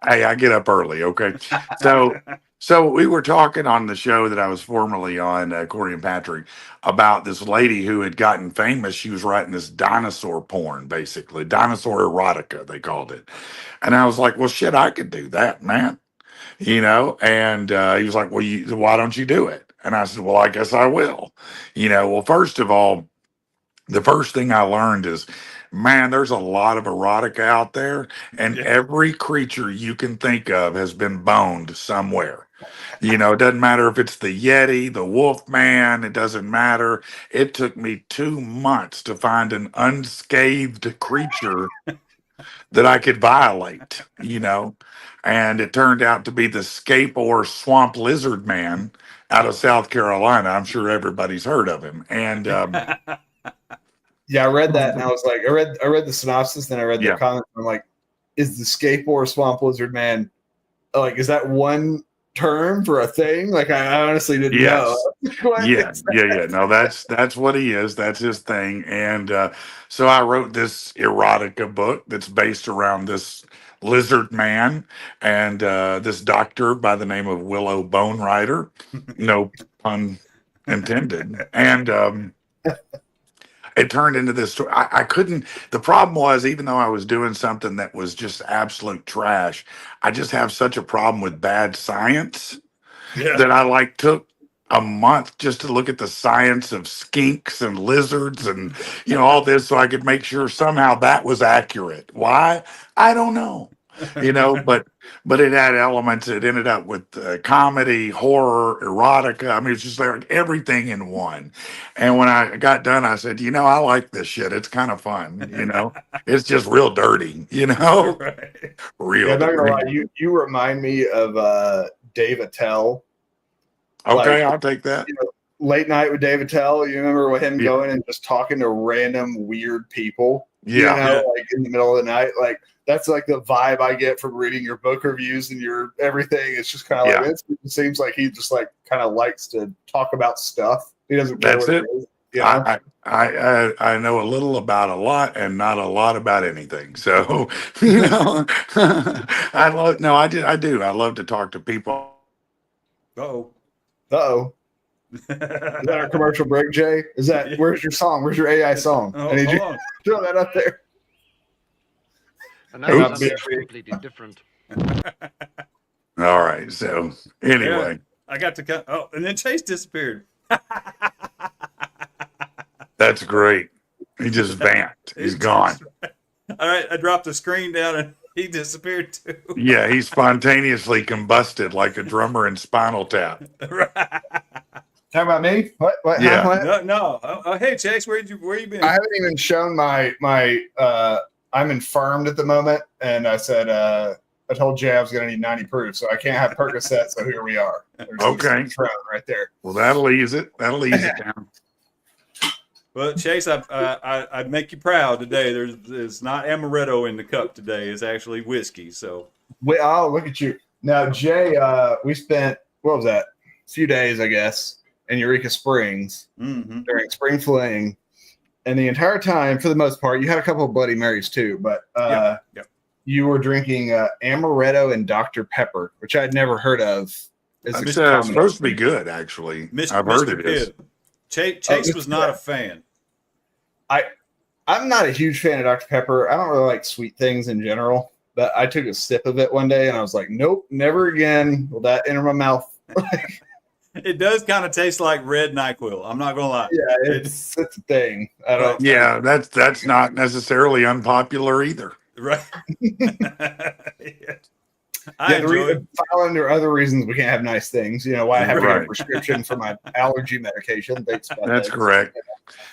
Hey, I get up early. Okay, so. So we were talking on the show that I was formerly on, Corey and Patrick, about this lady who had gotten famous. She was writing this dinosaur porn, basically dinosaur erotica, they called it. And I was like, well, shit, I could do that, man. And he was like, well, why don't you do it? And I said, well, I guess I will. Well, first of all, the first thing I learned is, man, there's a lot of erotica out there, and Yeah. every creature you can think of has been boned somewhere. It doesn't matter if it's the Yeti, the Wolf Man, it doesn't matter. It took me 2 months to find an unscathed creature that I could violate. And it turned out to be the Scape or Swamp Lizard Man out of South Carolina. I'm sure everybody's heard of him. And Yeah, I read that, and I was like, I read the synopsis, then I read the yeah, comments. And I'm like, is the skateboard swamp lizard man, like, is that one term for a thing? Like, I honestly didn't know. yes. What Yeah, is yeah, that? yeah. No, that's what he is. That's his thing. And so I wrote this erotica book that's based around this lizard man and this doctor by the name of Willow Bone Rider. No pun intended. And it turned into this story. I couldn't. The problem was, even though I was doing something that was just absolute trash, I just have such a problem with bad science Yeah. that I like took a month just to look at the science of skinks and lizards and all this so I could make sure somehow that was accurate. Why? I don't know. But it had elements. It ended up with comedy, horror, erotica. I mean, it's just like everything in one. And when I got done, I said, I like this shit. It's kind of fun. It's just real dirty. Right. Real Yeah, I'm not gonna lie, dirty. you remind me of Dave Attell. Okay, Like, I'll take that. Late Night with Dave Attell. You remember with him Yeah. going and just talking to random weird people, Yeah. Yeah. like in the middle of the night. Like, that's like the vibe I get from reading your book reviews and your everything. It's just kind of Yeah. like, it seems like he just like kind of likes to talk about stuff. He doesn't care That's what it. it is. You know? I know a little about a lot and not a lot about anything. So, I do. I love to talk to people. Uh-oh. Uh-oh. Is that our commercial break, Jay? Is that Yeah. Where's your song? Where's your AI song? Oh, I need you hold on. to throw that up there. And now Oops. something completely different. All right. So anyway, I got to cut. Oh, and then Chase disappeared. that's great. He just vamped. He's gone. All right, I dropped the screen down and he disappeared too. Yeah, he spontaneously combusted like a drummer in Spinal Tap. Right. Talking about me? What? Yeah. What? No. Oh, hey Chase, where you been? I haven't even shown my I'm infirmed at the moment, and I said I told Jay I was going to need 90 proof, so I can't have Percocet. So here we are. There's Okay. the throne right there. Well, that'll ease it. That'll ease it down. Well, Chase, I'd make you proud today. There's not amaretto in the cup today. It's actually whiskey. So. Oh, look at you. Now, Jay, we spent, what was that? A few days, I guess, in Eureka Springs during Spring Fling. And the entire time, for the most part, you had a couple of Bloody Marys too, but Yep. you were drinking amaretto and Dr. Pepper, which I'd never heard of. It's supposed to be good, actually. I've heard it is. Chase was not a fan. I'm not a huge fan of Dr. Pepper. I don't really like sweet things in general, but I took a sip of it one day and I was like, nope, never again will that enter my mouth. It does kind of taste like red NyQuil. I'm not gonna lie. Yeah, it's a thing. I don't. Yeah, that's not necessarily unpopular either. Right. Yeah. I enjoy it. Filing there are other reasons we can't have nice things. Why I have to get a Right. prescription for my allergy medication. Thanks, That's correct.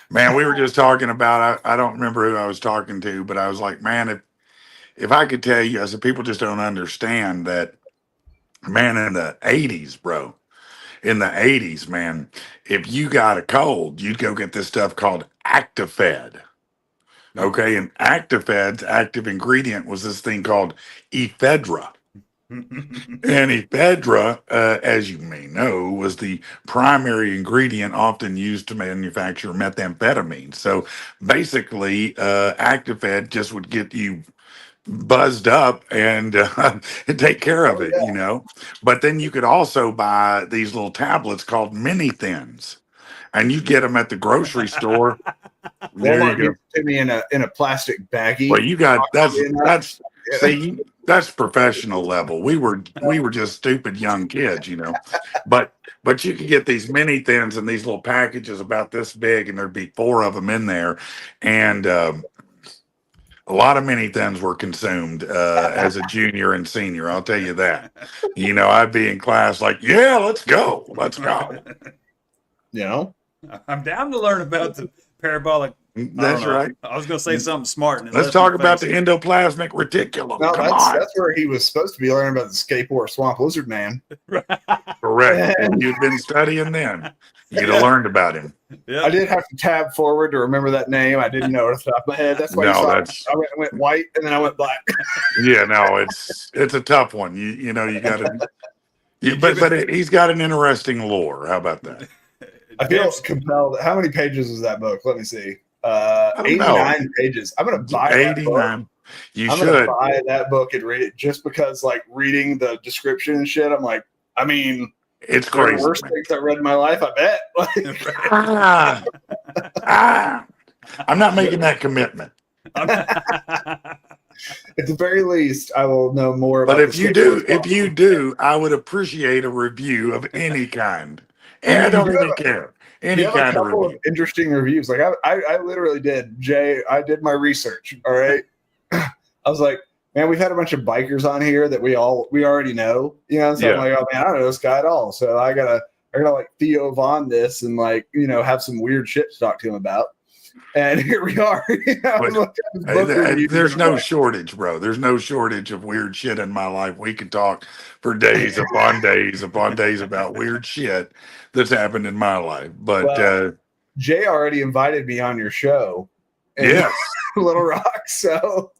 Man, we were just talking about, I don't remember who I was talking to, but I was like, man, if I could tell you, I said, people just don't understand that, man, in the 80s, bro, in the 80s, man, if you got a cold, you'd go get this stuff called Actifed. Okay. And Actifed's active ingredient was this thing called ephedra. And ephedra, as you may know, was the primary ingredient often used to manufacture methamphetamine. So basically, Actifed just would get you buzzed up and take care of Oh it, But then you could also buy these little tablets called mini thins, and you get them at the grocery store. There you Walmart go. gives it to me in a plastic baggie. Well, you got You know? see, that's professional level. We were just stupid young kids, But you could get these mini thins in these little packages about this big, and there'd be 4 of them in there, and a lot of mini thins were consumed as a junior and senior. I'll tell you that. I'd be in class like, yeah, let's go. I'm down to learn about the parabolic. That's right. I was going to say something smart. And Let's talk about the endoplasmic reticulum. No, Come on. that's where he was supposed to be learning about the skateboard swamp lizard man. Correct. If you'd been studying then, you'd have learned about him. I did have to tab forward to remember that name. I didn't know it off the top of my head. That's why I went white and then I went black. Yeah, no, it's a tough one. You got to. But he's got an interesting lore. How about that? I feel compelled. How many pages is that book? Let me see. 89 pages. I'm going to buy 89. You I'm should gonna buy that book and read it just because, like, reading the description and shit. I'm like, I mean, it's crazy. The worst things I read in my life, I bet. I'm not making that commitment. At the very least, I will know more about. But if you do, I would appreciate a review of any kind. And I don't even care. Any kind of review. Interesting reviews. Like I literally did. Jay, I did my research. All right. I was like, man, we've had a bunch of bikers on here that we already know. So I'm like, oh man, I don't know this guy at all. So I gotta like Theo Von this and have some weird shit to talk to him about. And here we are. There's no shortage, bro. There's no shortage of weird shit in my life. We could talk for days upon days upon days about weird shit that's happened in my life. But Jay already invited me on your show. Yes. Little Rock. So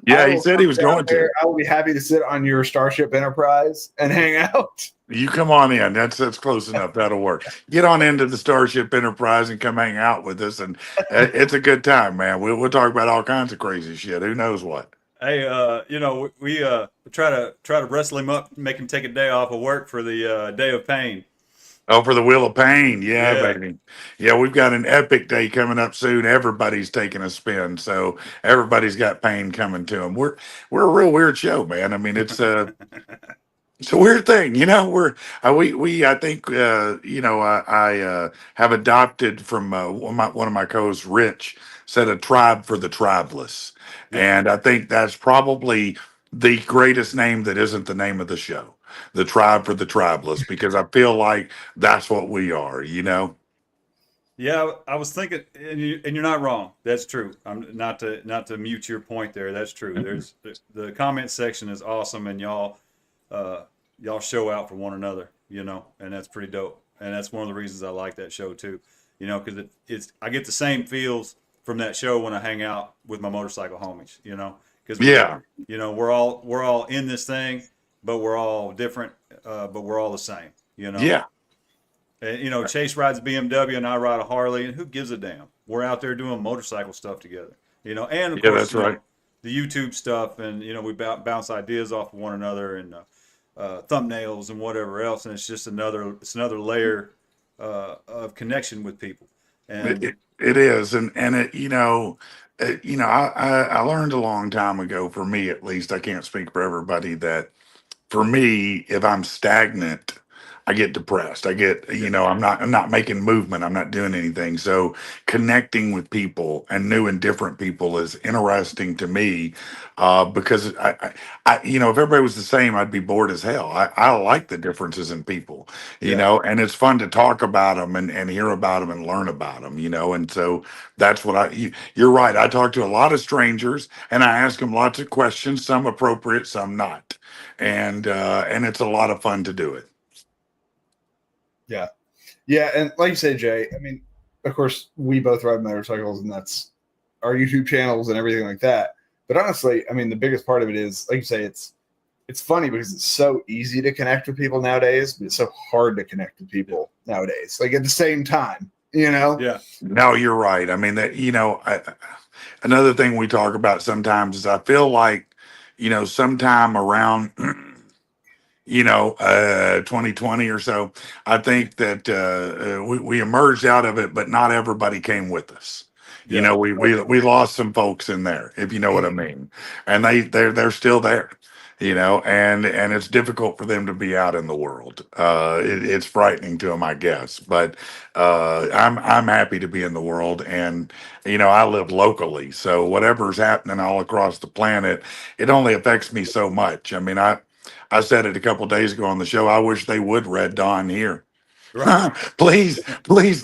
yeah, he said he was going to. I will be happy to sit on your Starship Enterprise and hang out. You come on in. That's close enough. That'll work. Get on into the Starship Enterprise and come hang out with us, and it's a good time, man. We'll talk about all kinds of crazy shit. Who knows what? Hey, we try to wrestle him up, make him take a day off of work for the Day of Pain. Oh, for the Wheel of Pain. Yeah, baby. Yeah, we've got an epic day coming up soon. Everybody's taking a spin. So everybody's got pain coming to them. We're a real weird show, man. I mean, it's a weird thing. I think, I have adopted from one of my co-hosts, Rich, said a tribe for the tribeless. And I think that's probably the greatest name that isn't the name of the show. The tribe for the tribeless, because I feel like that's what we are, Yeah, I was thinking, and you're not wrong. That's true. I'm not to mute your point there. That's true. There's the comment section is awesome, and y'all show out for one another, and that's pretty dope. And that's one of the reasons I like that show too, because I get the same feels from that show when I hang out with my motorcycle homies, because we're all in this thing. But we're all different, but we're all the same, Yeah. And, Chase rides a BMW and I ride a Harley, and who gives a damn? We're out there doing motorcycle stuff together, and of course, that's right. The YouTube stuff, and, we bounce ideas off of one another, and thumbnails and whatever else, and it's just another layer of connection with people. And it is, and it, I learned a long time ago, for me at least, I can't speak for everybody, that for me, if I'm stagnant, I get depressed. I get, I'm not making movement. I'm not doing anything. So connecting with people and new and different people is interesting to me, because if everybody was the same, I'd be bored as hell. I like the differences in people, Yeah. and it's fun to talk about them and hear about them and learn about them, and so that's what you're right. I talk to a lot of strangers and I ask them lots of questions, some appropriate, some not. And it's a lot of fun to do it. Yeah. Yeah. And like you say, Jay, I mean, of course, we both ride motorcycles and that's our YouTube channels and everything like that. But honestly, I mean, the biggest part of it is, like you say, it's funny because it's so easy to connect with people nowadays, but it's so hard to connect with people nowadays. Like at the same time, Yeah. No, you're right. I mean that, another thing we talk about sometimes is I feel like, sometime around 2020 or so, I think that we emerged out of it, but not everybody came with us. Yeah. We lost some folks in there, if you know what I mean, and they're still there. And it's difficult for them to be out in the world. It's frightening to them, I guess. But I'm happy to be in the world, and I live locally, so whatever's happening all across the planet, it only affects me so much. I mean, I said it a couple days ago on the show. I wish they would Red Dawn here. Right. Please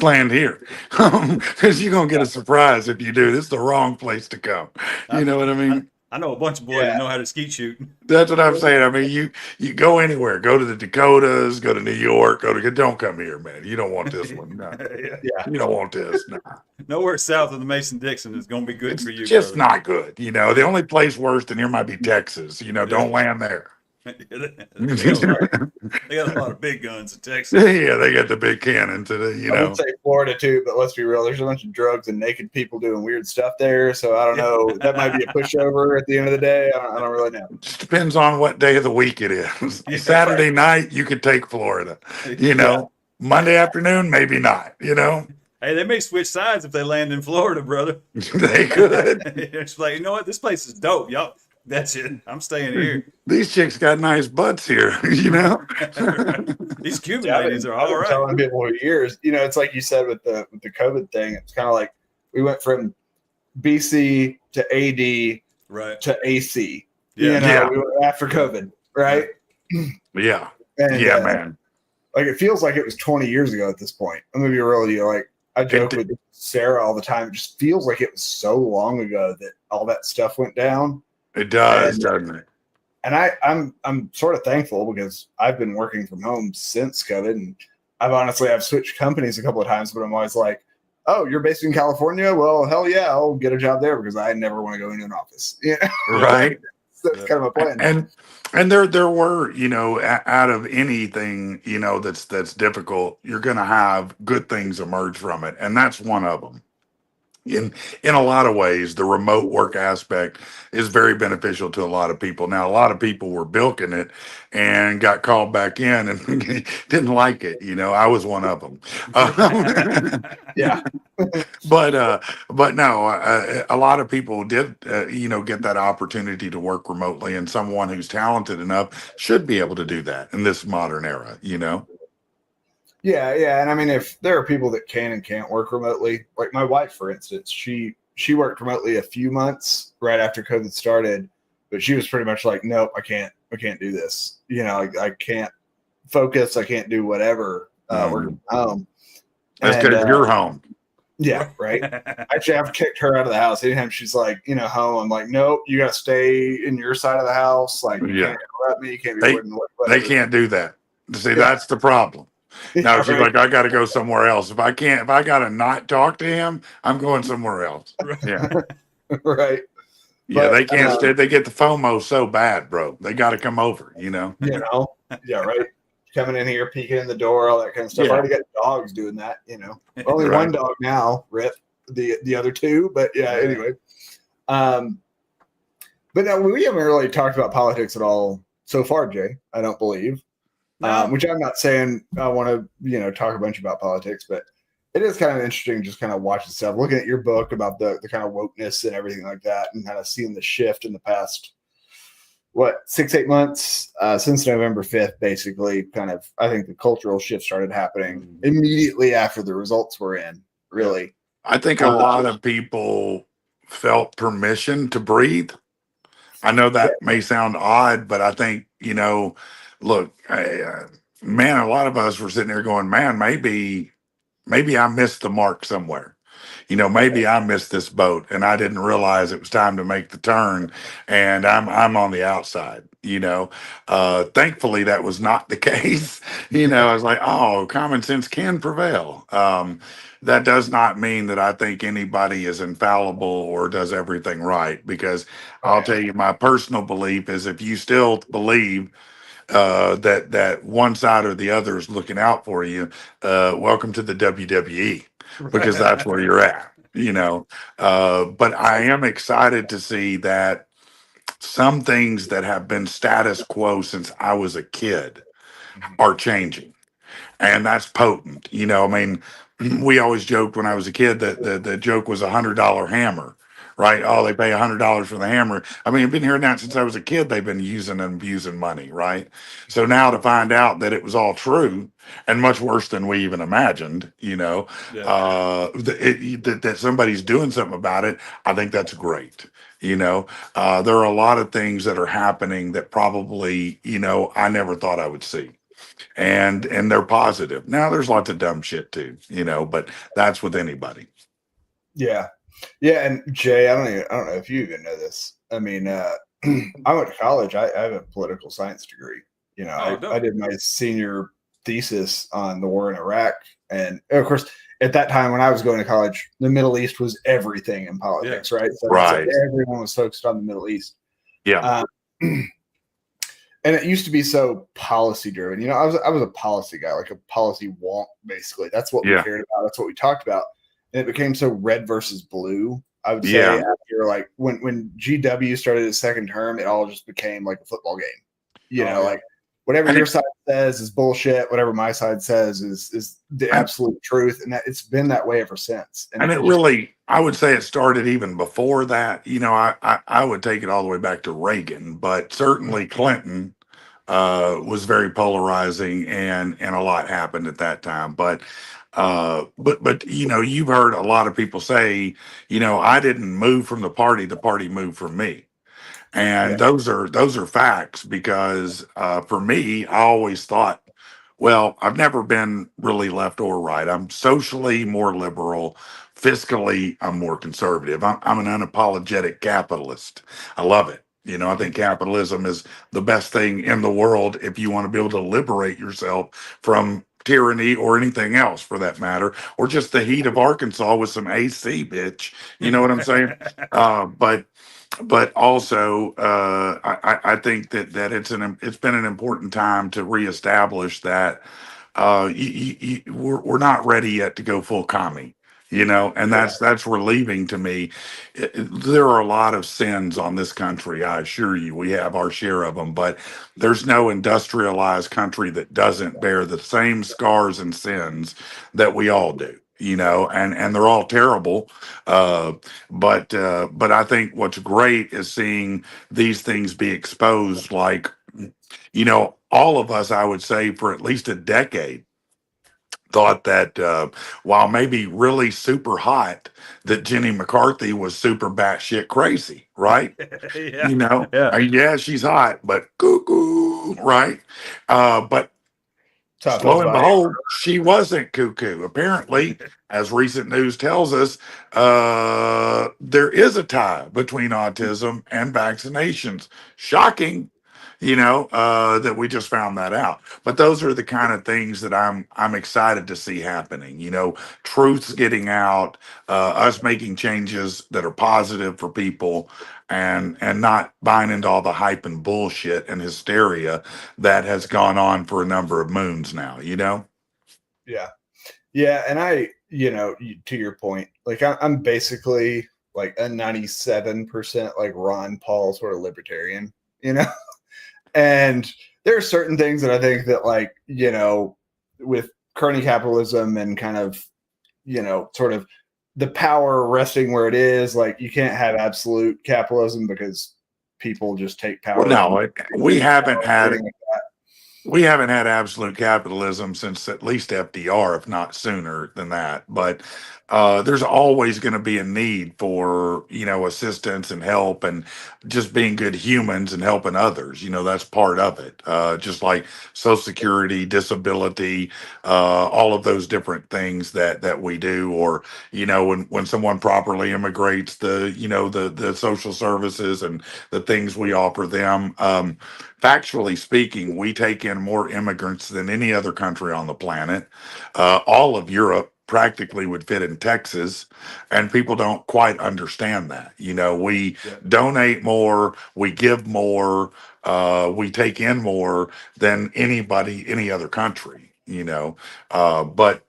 land here, because you're gonna get a surprise if you do. This is the wrong place to come. You know what I I, mean? I know a bunch of boys that know how to skeet shoot. That's what I'm saying. I mean, you go anywhere, go to the Dakotas, go to New York, don't come here, man. You don't want this one. No, Yeah. yeah. you don't want this. No. Nowhere south of the Mason Dixon is going to be good It's for you, just brother. not good. The only place worse than here might be Texas. Don't land there. They got a lot of big guns in Texas. Yeah, they got the big cannon to the, I would say Florida too, but let's be real. There's a bunch of drugs and naked people doing weird stuff there. So I don't know. That might be a pushover at the end of the day. I don't really know. It just depends on what day of the week it is. Yeah, Saturday night, you could take Florida. Monday afternoon, maybe not. Hey, they may switch sides if they land in Florida, brother. They could. It's like, you know what? This place is dope, y'all. That's it. I'm staying here. These chicks got nice butts here. These Cuban Yeah, ladies are I've all been right. telling people for years. It's like you said with the COVID thing. It's kind of like we went from BC to AD Right. to AC. Yeah. We went after COVID, right? Yeah. And, Yeah, man. Like it feels like it was 20 years ago at this point. I'm gonna be real with you. Like I joke with Sarah all the time. It just feels like it was so long ago that all that stuff went down. It does, doesn't it? And I'm sort of thankful because I've been working from home since COVID, and I've switched companies a couple of times, but I'm always like, oh, you're based in California? Well, hell yeah, I'll get a job there because I never want to go into an office. Yeah, Right. That's kind of a plan. And there were, out of anything, that's difficult, you're going to have good things emerge from it, and that's one of them. In a lot of ways, the remote work aspect is very beneficial to a lot of people. Now, a lot of people were bilking it and got called back in and didn't like it. I was one of them. Yeah. But no, a lot of people did, get that opportunity to work remotely, and someone who's talented enough should be able to do that in this modern era. Yeah, and I mean, if there are people that can and can't work remotely, like my wife, for instance, she worked remotely a few months right after COVID started, but she was pretty much like, nope, I can't do this. I can't focus, I can't do whatever working from home. That's because you're home. Yeah, right. Actually, I've kicked her out of the house anytime she's like, home. I'm like, nope, you got to stay in your side of the house. Like, you can't interrupt me. You can't be they can't do that. See, that's the problem. Now she's like, I got to go somewhere else. If I got to not talk to him, I'm going somewhere else. Yeah. Right. Yeah, they can't stay. They get the FOMO so bad, bro. They got to come over, Yeah, right. Coming in here, peeking in the door, all that kind of stuff. Yeah. I already got dogs doing that, Only one dog now, Rip. The other two, but yeah, anyway. But now we haven't really talked about politics at all so far, Jay. I don't believe. No. Which I'm not saying I want to, talk a bunch about politics, but it is kind of interesting just kind of watching stuff, looking at your book about the kind of wokeness and everything like that, and kind of seeing the shift in the past 6-8 months since November 5th, basically. Kind of, I think the cultural shift started happening immediately after the results were in. Really, I think a lot of people felt permission to breathe. I know yeah, that may sound odd, but I think, look, man, a lot of us were sitting there going, man, maybe I missed the mark somewhere. Maybe I missed this boat and I didn't realize it was time to make the turn and I'm on the outside. Thankfully that was not the case. I was like, oh, common sense can prevail. That does not mean that I think anybody is infallible or does everything right, because I'll tell you, my personal belief is if you still believe that one side or the other is looking out for you, welcome to the WWE, because that's where you're at. But I am excited to see that some things that have been status quo since I was a kid are changing, and that's potent. I mean, we always joked when I was a kid that the joke was $100 hammer, right? Oh, they pay $100 for the hammer. I mean, I've been hearing that since I was a kid. They've been using and abusing money, right? So now to find out that it was all true and much worse than we even imagined, that somebody's doing something about it, I think that's great. There are a lot of things that are happening that probably, I never thought I would see, and they're positive. Now there's lots of dumb shit too, but that's with anybody. yeah, yeah. And Jay, I don't know if you even know this. I mean, I went to college. I have a political science degree. I did my senior thesis on the war in Iraq, and of course, at that time when I was going to college, the Middle East was everything in politics, right? So Right. everyone was focused on the Middle East. Yeah. And it used to be so policy driven. I was a policy guy, like a policy wonk, basically. That's what we cared about. That's what we talked about. And it became so red versus blue. I would say after like when GW started his second term, it all just became like a football game. Like whatever your side says is bullshit. Whatever my side says is the absolute truth. And that it's been that way ever since. And it really, I would say it started even before that. I would take it all the way back to Reagan, but certainly Clinton was very polarizing, and a lot happened at that time. But you've heard a lot of people say, I didn't move from the party moved from me. And those are facts, because for me, I always thought, well, I've never been really left or right. I'm socially more liberal. Fiscally, I'm more conservative. I'm an unapologetic capitalist. I love it. I think capitalism is the best thing in the world if you want to be able to liberate yourself from tyranny or anything else for that matter, or just the heat of Arkansas with some AC, bitch. You know what I'm saying? But also, I think that it's been an important time to reestablish that we're not ready yet to go full commie, and that's relieving to me. There are a lot of sins on this country. I assure you, we have our share of them, but there's no industrialized country that doesn't bear the same scars and sins that we all do. And they're all terrible. But I think what's great is seeing these things be exposed. Like, all of us, I would say, for at least a decade, thought that while maybe really super hot, that Jenny McCarthy was super batshit crazy, right? Yeah, she's hot, but cuckoo, right? But lo and behold, she wasn't cuckoo. Apparently, as recent news tells us, there is a tie between autism and vaccinations. Shocking, that we just found that out. But those are the kind of things that I'm excited to see happening. Truth's getting out, us making changes that are positive for people, and not buying into all the hype and bullshit and hysteria that has gone on for a number of moons now. Yeah, and to your point, like I'm basically like a 97% like Ron Paul sort of libertarian, and there are certain things that I think that, like, with crony capitalism and kind of, sort of the power resting where it is, like you can't have absolute capitalism because people just take power. Well, no, we haven't had Everything like that. we haven't had absolute capitalism since at least FDR, if not sooner than that. But there's always going to be a need for, assistance and help and just being good humans and helping others. That's part of it. Just like Social Security, disability, all of those different things that we do. Or, when someone properly immigrates, the social services and the things we offer them. Factually speaking, we take in more immigrants than any other country on the planet. All of Europe practically would fit in Texas, and people don't quite understand that. We Yeah. donate more, we give more, we take in more than any other country. But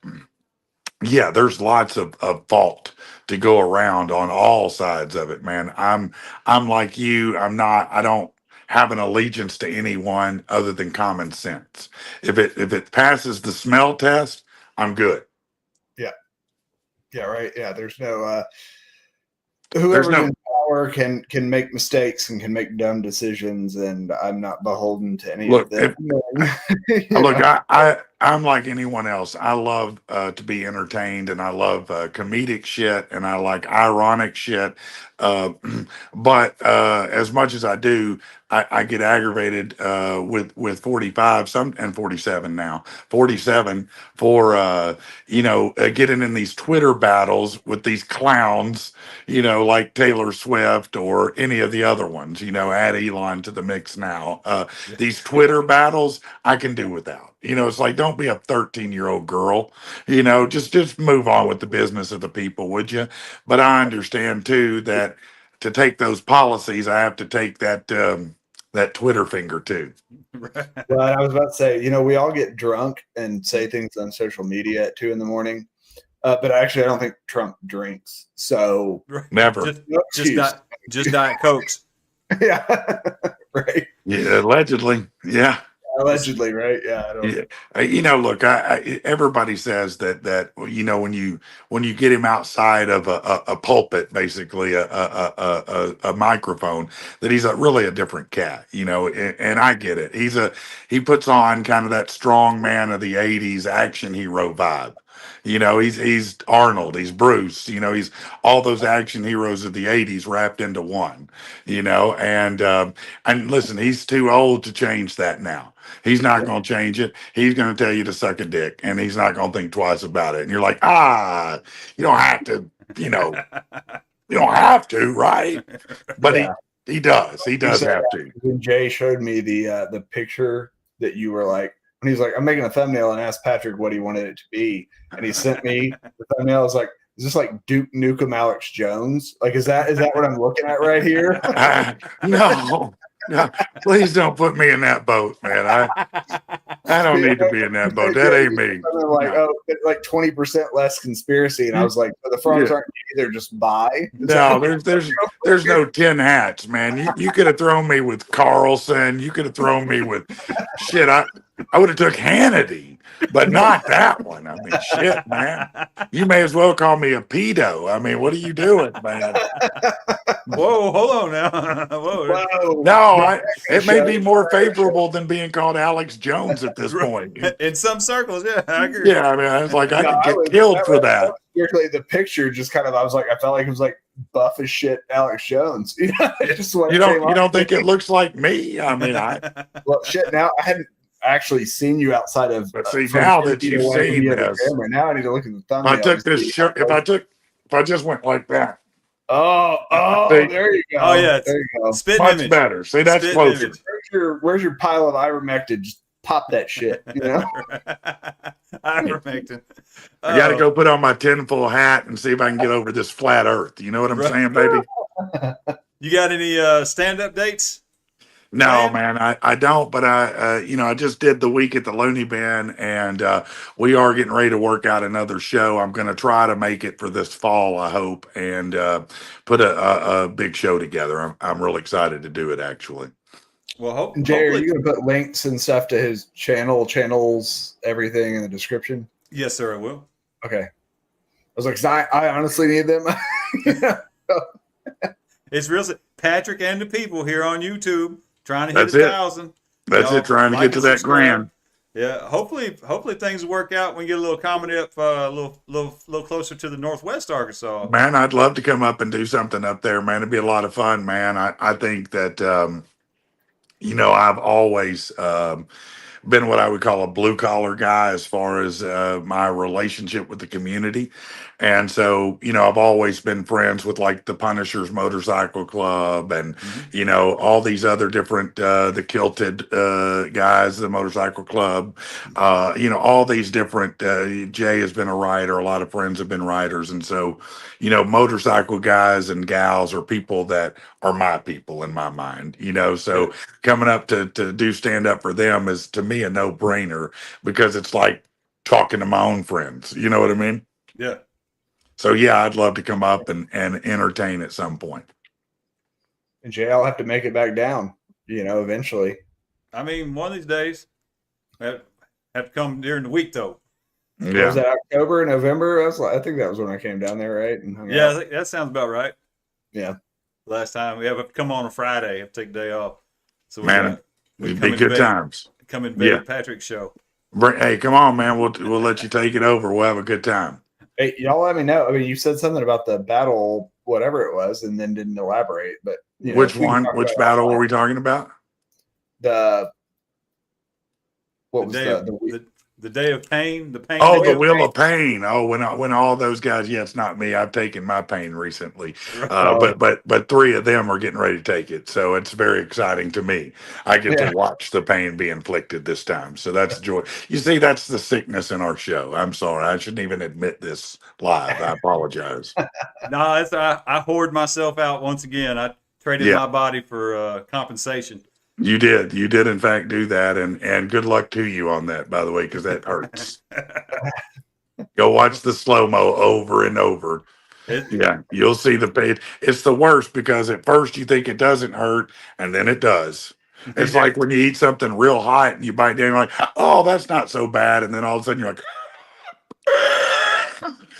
yeah, there's lots of fault to go around on all sides of it, man. I'm like you. I don't have an allegiance to anyone other than common sense. If it passes the smell test, I'm good. Yeah, right. Yeah, there's no There's whoever's no in power can make mistakes and can make dumb decisions, and I'm not beholden to any of look. them. Look, I'm like anyone else. I love to be entertained, and I love comedic shit, and I like ironic shit. Uh, but as much as I do, I get aggravated with 45, some and 47 now, 47 for getting in these Twitter battles with these clowns, like Taylor Swift or any of the other ones. Add Elon to the mix now. These Twitter battles I can do without. It's like, don't be a 13-year-old girl. Just move on with the business of the people, would you? But I understand too that to take those policies, I have to take that Twitter finger too. Well, I was about to say, we all get drunk and say things on social media at 2 a.m. But actually, I don't think Trump drinks. So Never. no Just excuse. just Diet Cokes. Yeah, right. Yeah, allegedly. Yeah. Allegedly, right? Yeah, I don't. Yeah. Look, everybody says that when you get him outside of a pulpit, basically a microphone, that he's really a different cat. And I get it. He puts on kind of that strong man of the '80s action hero vibe. He's Arnold, he's Bruce. He's all those action heroes of the '80s wrapped into one. And listen, he's too old to change that now. He's not going to change it. He's going to tell you to suck a dick, and he's not going to think twice about it. And you're like, you don't have to, you don't have to, right? But Yeah. he does. He does have to. When Jay showed me the picture that you were like, when he's like, I'm making a thumbnail and asked Patrick what he wanted it to be, and he sent me the thumbnail. I was like, is this like Duke Nukem Alex Jones? Like, is that what I'm looking at right here? No. No, please don't put me in that boat, man. I don't need to be in that boat. That ain't me. Like, No. like 20% less conspiracy, and I was like, the frogs aren't either. Just buy. No, there's no tin hats, man. You could have thrown me with Carlson. You could have thrown me with shit. I would have took Hannity, but not that one. I mean, shit, man. You may as well call me a pedo. I mean, what are you doing, man? Whoa, hold on now. Whoa. Whoa. No, it may be more favorable than being called Alex Jones at this point. In some circles, yeah, I agree. Yeah, I mean, I was like, I could get killed for that. Weirdly, the picture just kind of, I felt like it was like buff as shit Alex Jones. Just what You don't think it looks like me? I mean, well, shit. Now I hadn't actually seen you outside of. But see, now that you've seen this, now I need to look at the thumbnail. I took this shirt. If I just went like that. Oh, See? there you go. Oh yeah, there you go. spit Much image. better. See, that's Spit closer. image. Where's your pile of ivermectin? Just pop that shit. Ivermectin. I got to go put on my tinfoil hat and see if I can get over this flat Earth. You know what I'm saying, baby? You got any stand-up dates? No, man, I don't. But I just did the week at the Looney Bin, and we are getting ready to work out another show. I'm going to try to make it for this fall, I hope, and put a big show together. I'm really excited to do it, actually. Well, Jay, are hopefully. you going to put links and stuff to his channels, everything in the description? Yes, sir, I will. Okay. I was like, 'cause I honestly need them. It's real. Patrick and the people here on YouTube trying to hit That's it. 1,000. That's Y'all it. Trying to like get to and that subscribe. grand. Yeah, hopefully things will work out. We get a little comedy up, a little closer to the Northwest Arkansas. Man, I'd love to come up and do something up there, man. It'd be a lot of fun, man. I think that, I've always been what I would call a blue collar guy as far as my relationship with the community. And so, I've always been friends with like the Punishers Motorcycle Club and, all these other different, the Kilted guys, the Motorcycle Club, all these different, Jay has been a rider. A lot of friends have been riders. And so, motorcycle guys and gals are people that are my people in my mind, so coming up to do stand up for them is to me a no brainer because it's like talking to my own friends. You know what I mean? Yeah. So yeah, I'd love to come up and entertain at some point. And Jay, I'll have to make it back down, eventually. I mean, one of these days, have to come during the week though. Yeah. Was Yeah. that October, November? I think that was when I came down there, right? And hung Yeah, out. I think that sounds about right. Yeah. Last time we have to come on a Friday, have to take a day off. So Man, it'd be good times. Come invade Yeah. Patrick's show. Hey, come on, man. We'll let you take it over. We'll have a good time. Hey, y'all let me know. I mean, you said something about the battle, whatever it was, and then didn't elaborate. But Which one? Which battle were we talking about? The what The was day the day of pain, the pain. Oh, day the Wheel of Pain. Oh, when all those guys, yeah, it's not me. I've taken my pain recently. But three of them are getting ready to take it. So it's very exciting to me. I get to watch the pain be inflicted this time. So that's joy. You see, that's the sickness in our show. I'm sorry. I shouldn't even admit this live. I apologize. No, I hoard myself out once again. I traded my body for compensation. You did. You did, in fact, do that. And good luck to you on that, by the way, because that hurts. Go watch the slow-mo over and over. Yeah, you'll see the pain. It's the worst because at first you think it doesn't hurt, and then it does. It's like when you eat something real hot and you bite down, you're like, oh, that's not so bad. And then all of a sudden you're like,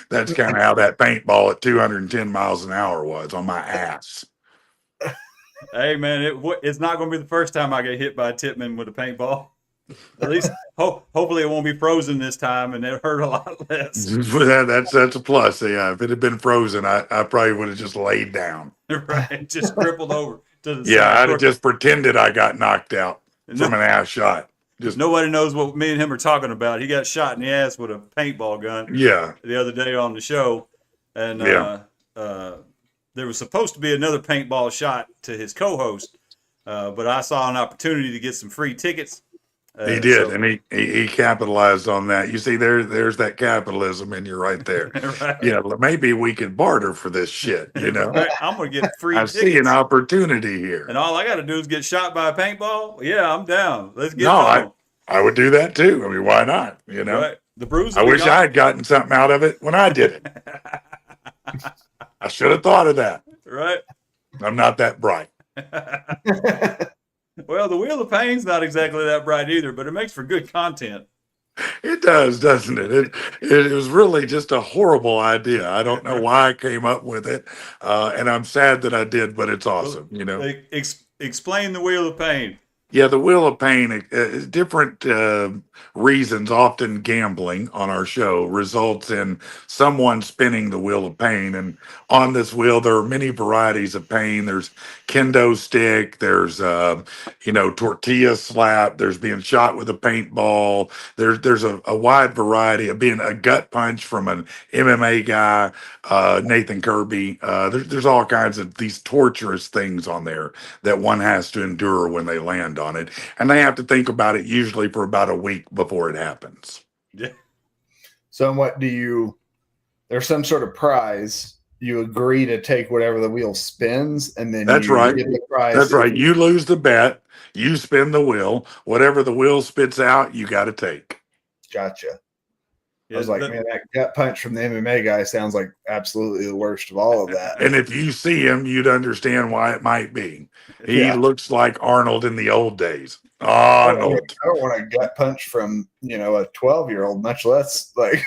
that's kind of how that paintball at 210 miles an hour was on my ass. Hey, man, it's not going to be the first time I get hit by a tipman with a paintball. At least, hopefully, it won't be frozen this time, and it hurt a lot less. That's a plus. Yeah, if it had been frozen, I probably would have just laid down. Right, just crippled over to the side. Yeah, I'd have just pretended I got knocked out from an ass shot. Just nobody knows what me and him are talking about. He got shot in the ass with a paintball gun. Yeah, the other day on the show, and there was supposed to be another paintball shot to his co-host, but I saw an opportunity to get some free tickets. He did, and he capitalized on that. You see, there's that capitalism in you right there. Right. Yeah, maybe we could barter for this shit. Right. I'm gonna get free. I see an opportunity here, and all I got to do is get shot by a paintball. Yeah, I'm down. Let's get going. I would do that too. I mean, why not? Right. The bruise. I wish I had gotten something out of it when I did it. I should have thought of that. Right. I'm not that bright. Well, the Wheel of Pain's not exactly that bright either, but it makes for good content. It does, doesn't it? It was really just a horrible idea. I don't know why I came up with it, and I'm sad that I did, but it's awesome. Explain the Wheel of Pain. Yeah, the Wheel of Pain, different reasons, often gambling on our show, results in someone spinning the Wheel of Pain. And on this wheel, there are many varieties of pain. There's kendo stick, there's, tortilla slap, there's being shot with a paintball. There's a wide variety of being a gut punch from an MMA guy, Nathan Kirby. There's all kinds of these torturous things on there that one has to endure when they land on it, and they have to think about it usually for about a week before it happens. Yeah. So what there's some sort of prize. You agree to take whatever the wheel spins, and then that's right. Get the prize. That's right. You lose the bet, you spin the wheel, whatever the wheel spits out, you got to take. Gotcha. I was like, man, that gut punch from the MMA guy sounds like absolutely the worst of all of that. And if you see him, you'd understand why it might be. He looks like Arnold in the old days. Arnold. I don't want a gut punch from, a 12-year-old, much less like,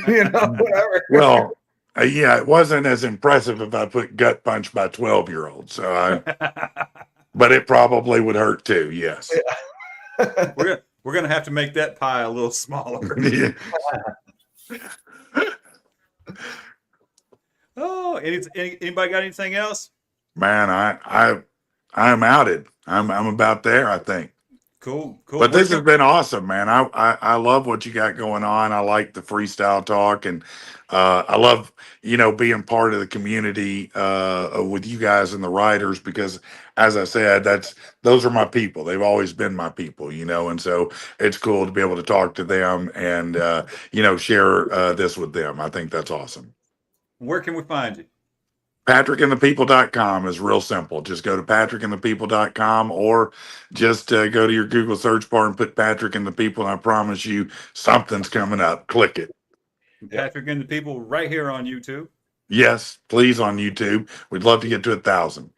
whatever. Well, Yeah, it wasn't as impressive if I put gut punch by 12-year-old. But it probably would hurt too. Yes. We're gonna have to make that pie a little smaller. Yeah. Oh, anybody got anything else? Man, I'm outed. I'm about there, I think. Cool. But Where this has can been awesome, man. I love what you got going on. I like the freestyle talk, and I love being part of the community with you guys and the writers because, as I said, those are my people. They've always been my people, and so it's cool to be able to talk to them and share this with them. I think that's awesome. where can we find you? PatrickandThePeople.com is real simple. Just go to PatrickandThePeople.com or just go to your Google search bar and put Patrick and the People, and I promise you something's coming up. Click it. Patrick and the People right here on YouTube. Yes, please on YouTube. We'd love to get to 1,000.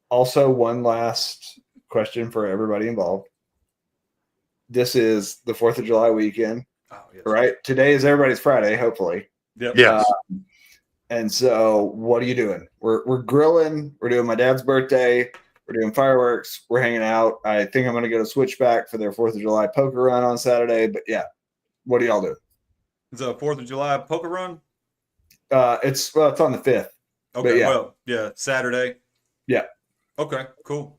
Also, one last question for everybody involved. This is the 4th of July weekend, Oh, yes. right? Today is everybody's Friday, hopefully. Yep. Yes. And so, what are you doing? We're grilling. We're doing my dad's birthday. We're doing fireworks. We're hanging out. I think I'm going to go to Switchback for their 4th of July poker run on Saturday. But yeah, what do y'all do? It's a 4th of July poker run. It's on the 5th. Okay. yeah. Well, yeah, Saturday. Yeah. Okay. Cool.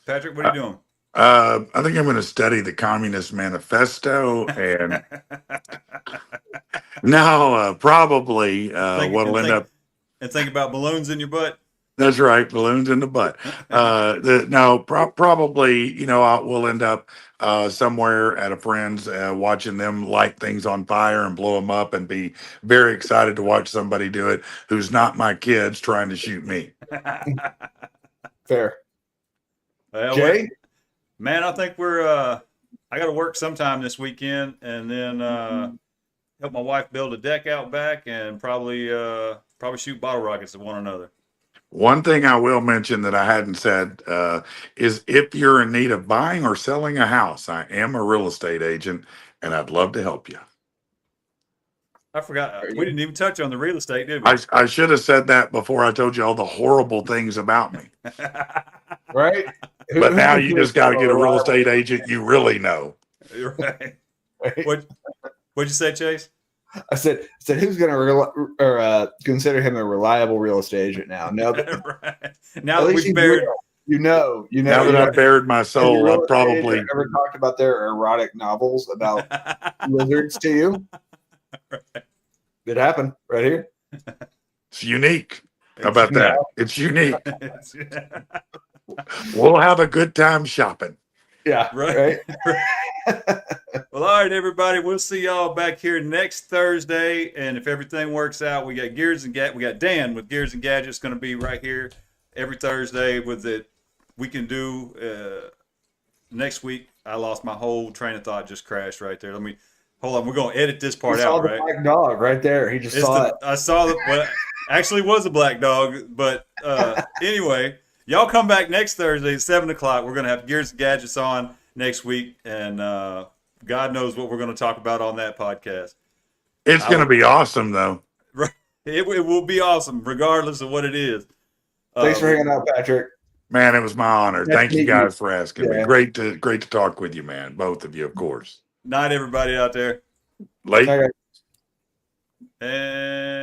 Patrick, what are you doing? I think I'm going to study the Communist Manifesto and no, probably what'll end up. And think about balloons in your butt. That's right, balloons in the butt. Probably, we'll end up somewhere at a friend's watching them light things on fire and blow them up and be very excited to watch somebody do it who's not my kids trying to shoot me. Fair. Well, Jay? Man, I think I got to work sometime this weekend and then help my wife build a deck out back and probably shoot bottle rockets at one another. One thing I will mention that I hadn't said is if you're in need of buying or selling a house, I am a real estate agent and I'd love to help you. I forgot. We didn't even touch on the real estate, did we? I should have said that before I told you all the horrible things about me. Right? But now you just got to get a real estate agent you really know. Right. What'd you say, Chase? I said, who's going to consider him a reliable real estate agent now? No, right. Now that we've buried, now that I've bared my soul, I've probably ever talked about their erotic novels about lizards to you. Right. It happened right here. It's unique. How about that? It's unique. Yeah. We'll have a good time shopping. Yeah. Right. Well, all right, everybody. We'll see y'all back here next Thursday, and if everything works out, we got we got Dan with Gears and Gadgets going to be right here every Thursday with it. We can do next week. I lost my whole train of thought. Just crashed right there. Hold on. We're going to edit this part out, right? Black dog right there. He just saw it. I saw the. Well, actually, it was a black dog, but anyway. Y'all come back next Thursday at 7 o'clock. We're going to have Gears and Gadgets on next week, and God knows what we're going to talk about on that podcast. It's going to be awesome, though. It will be awesome, regardless of what it is. Thanks for hanging out, Patrick. Man, it was my honor. Thank you guys for asking me. Yeah. Great to talk with you, man. Both of you, of course. Night, everybody out there. Late. Okay. And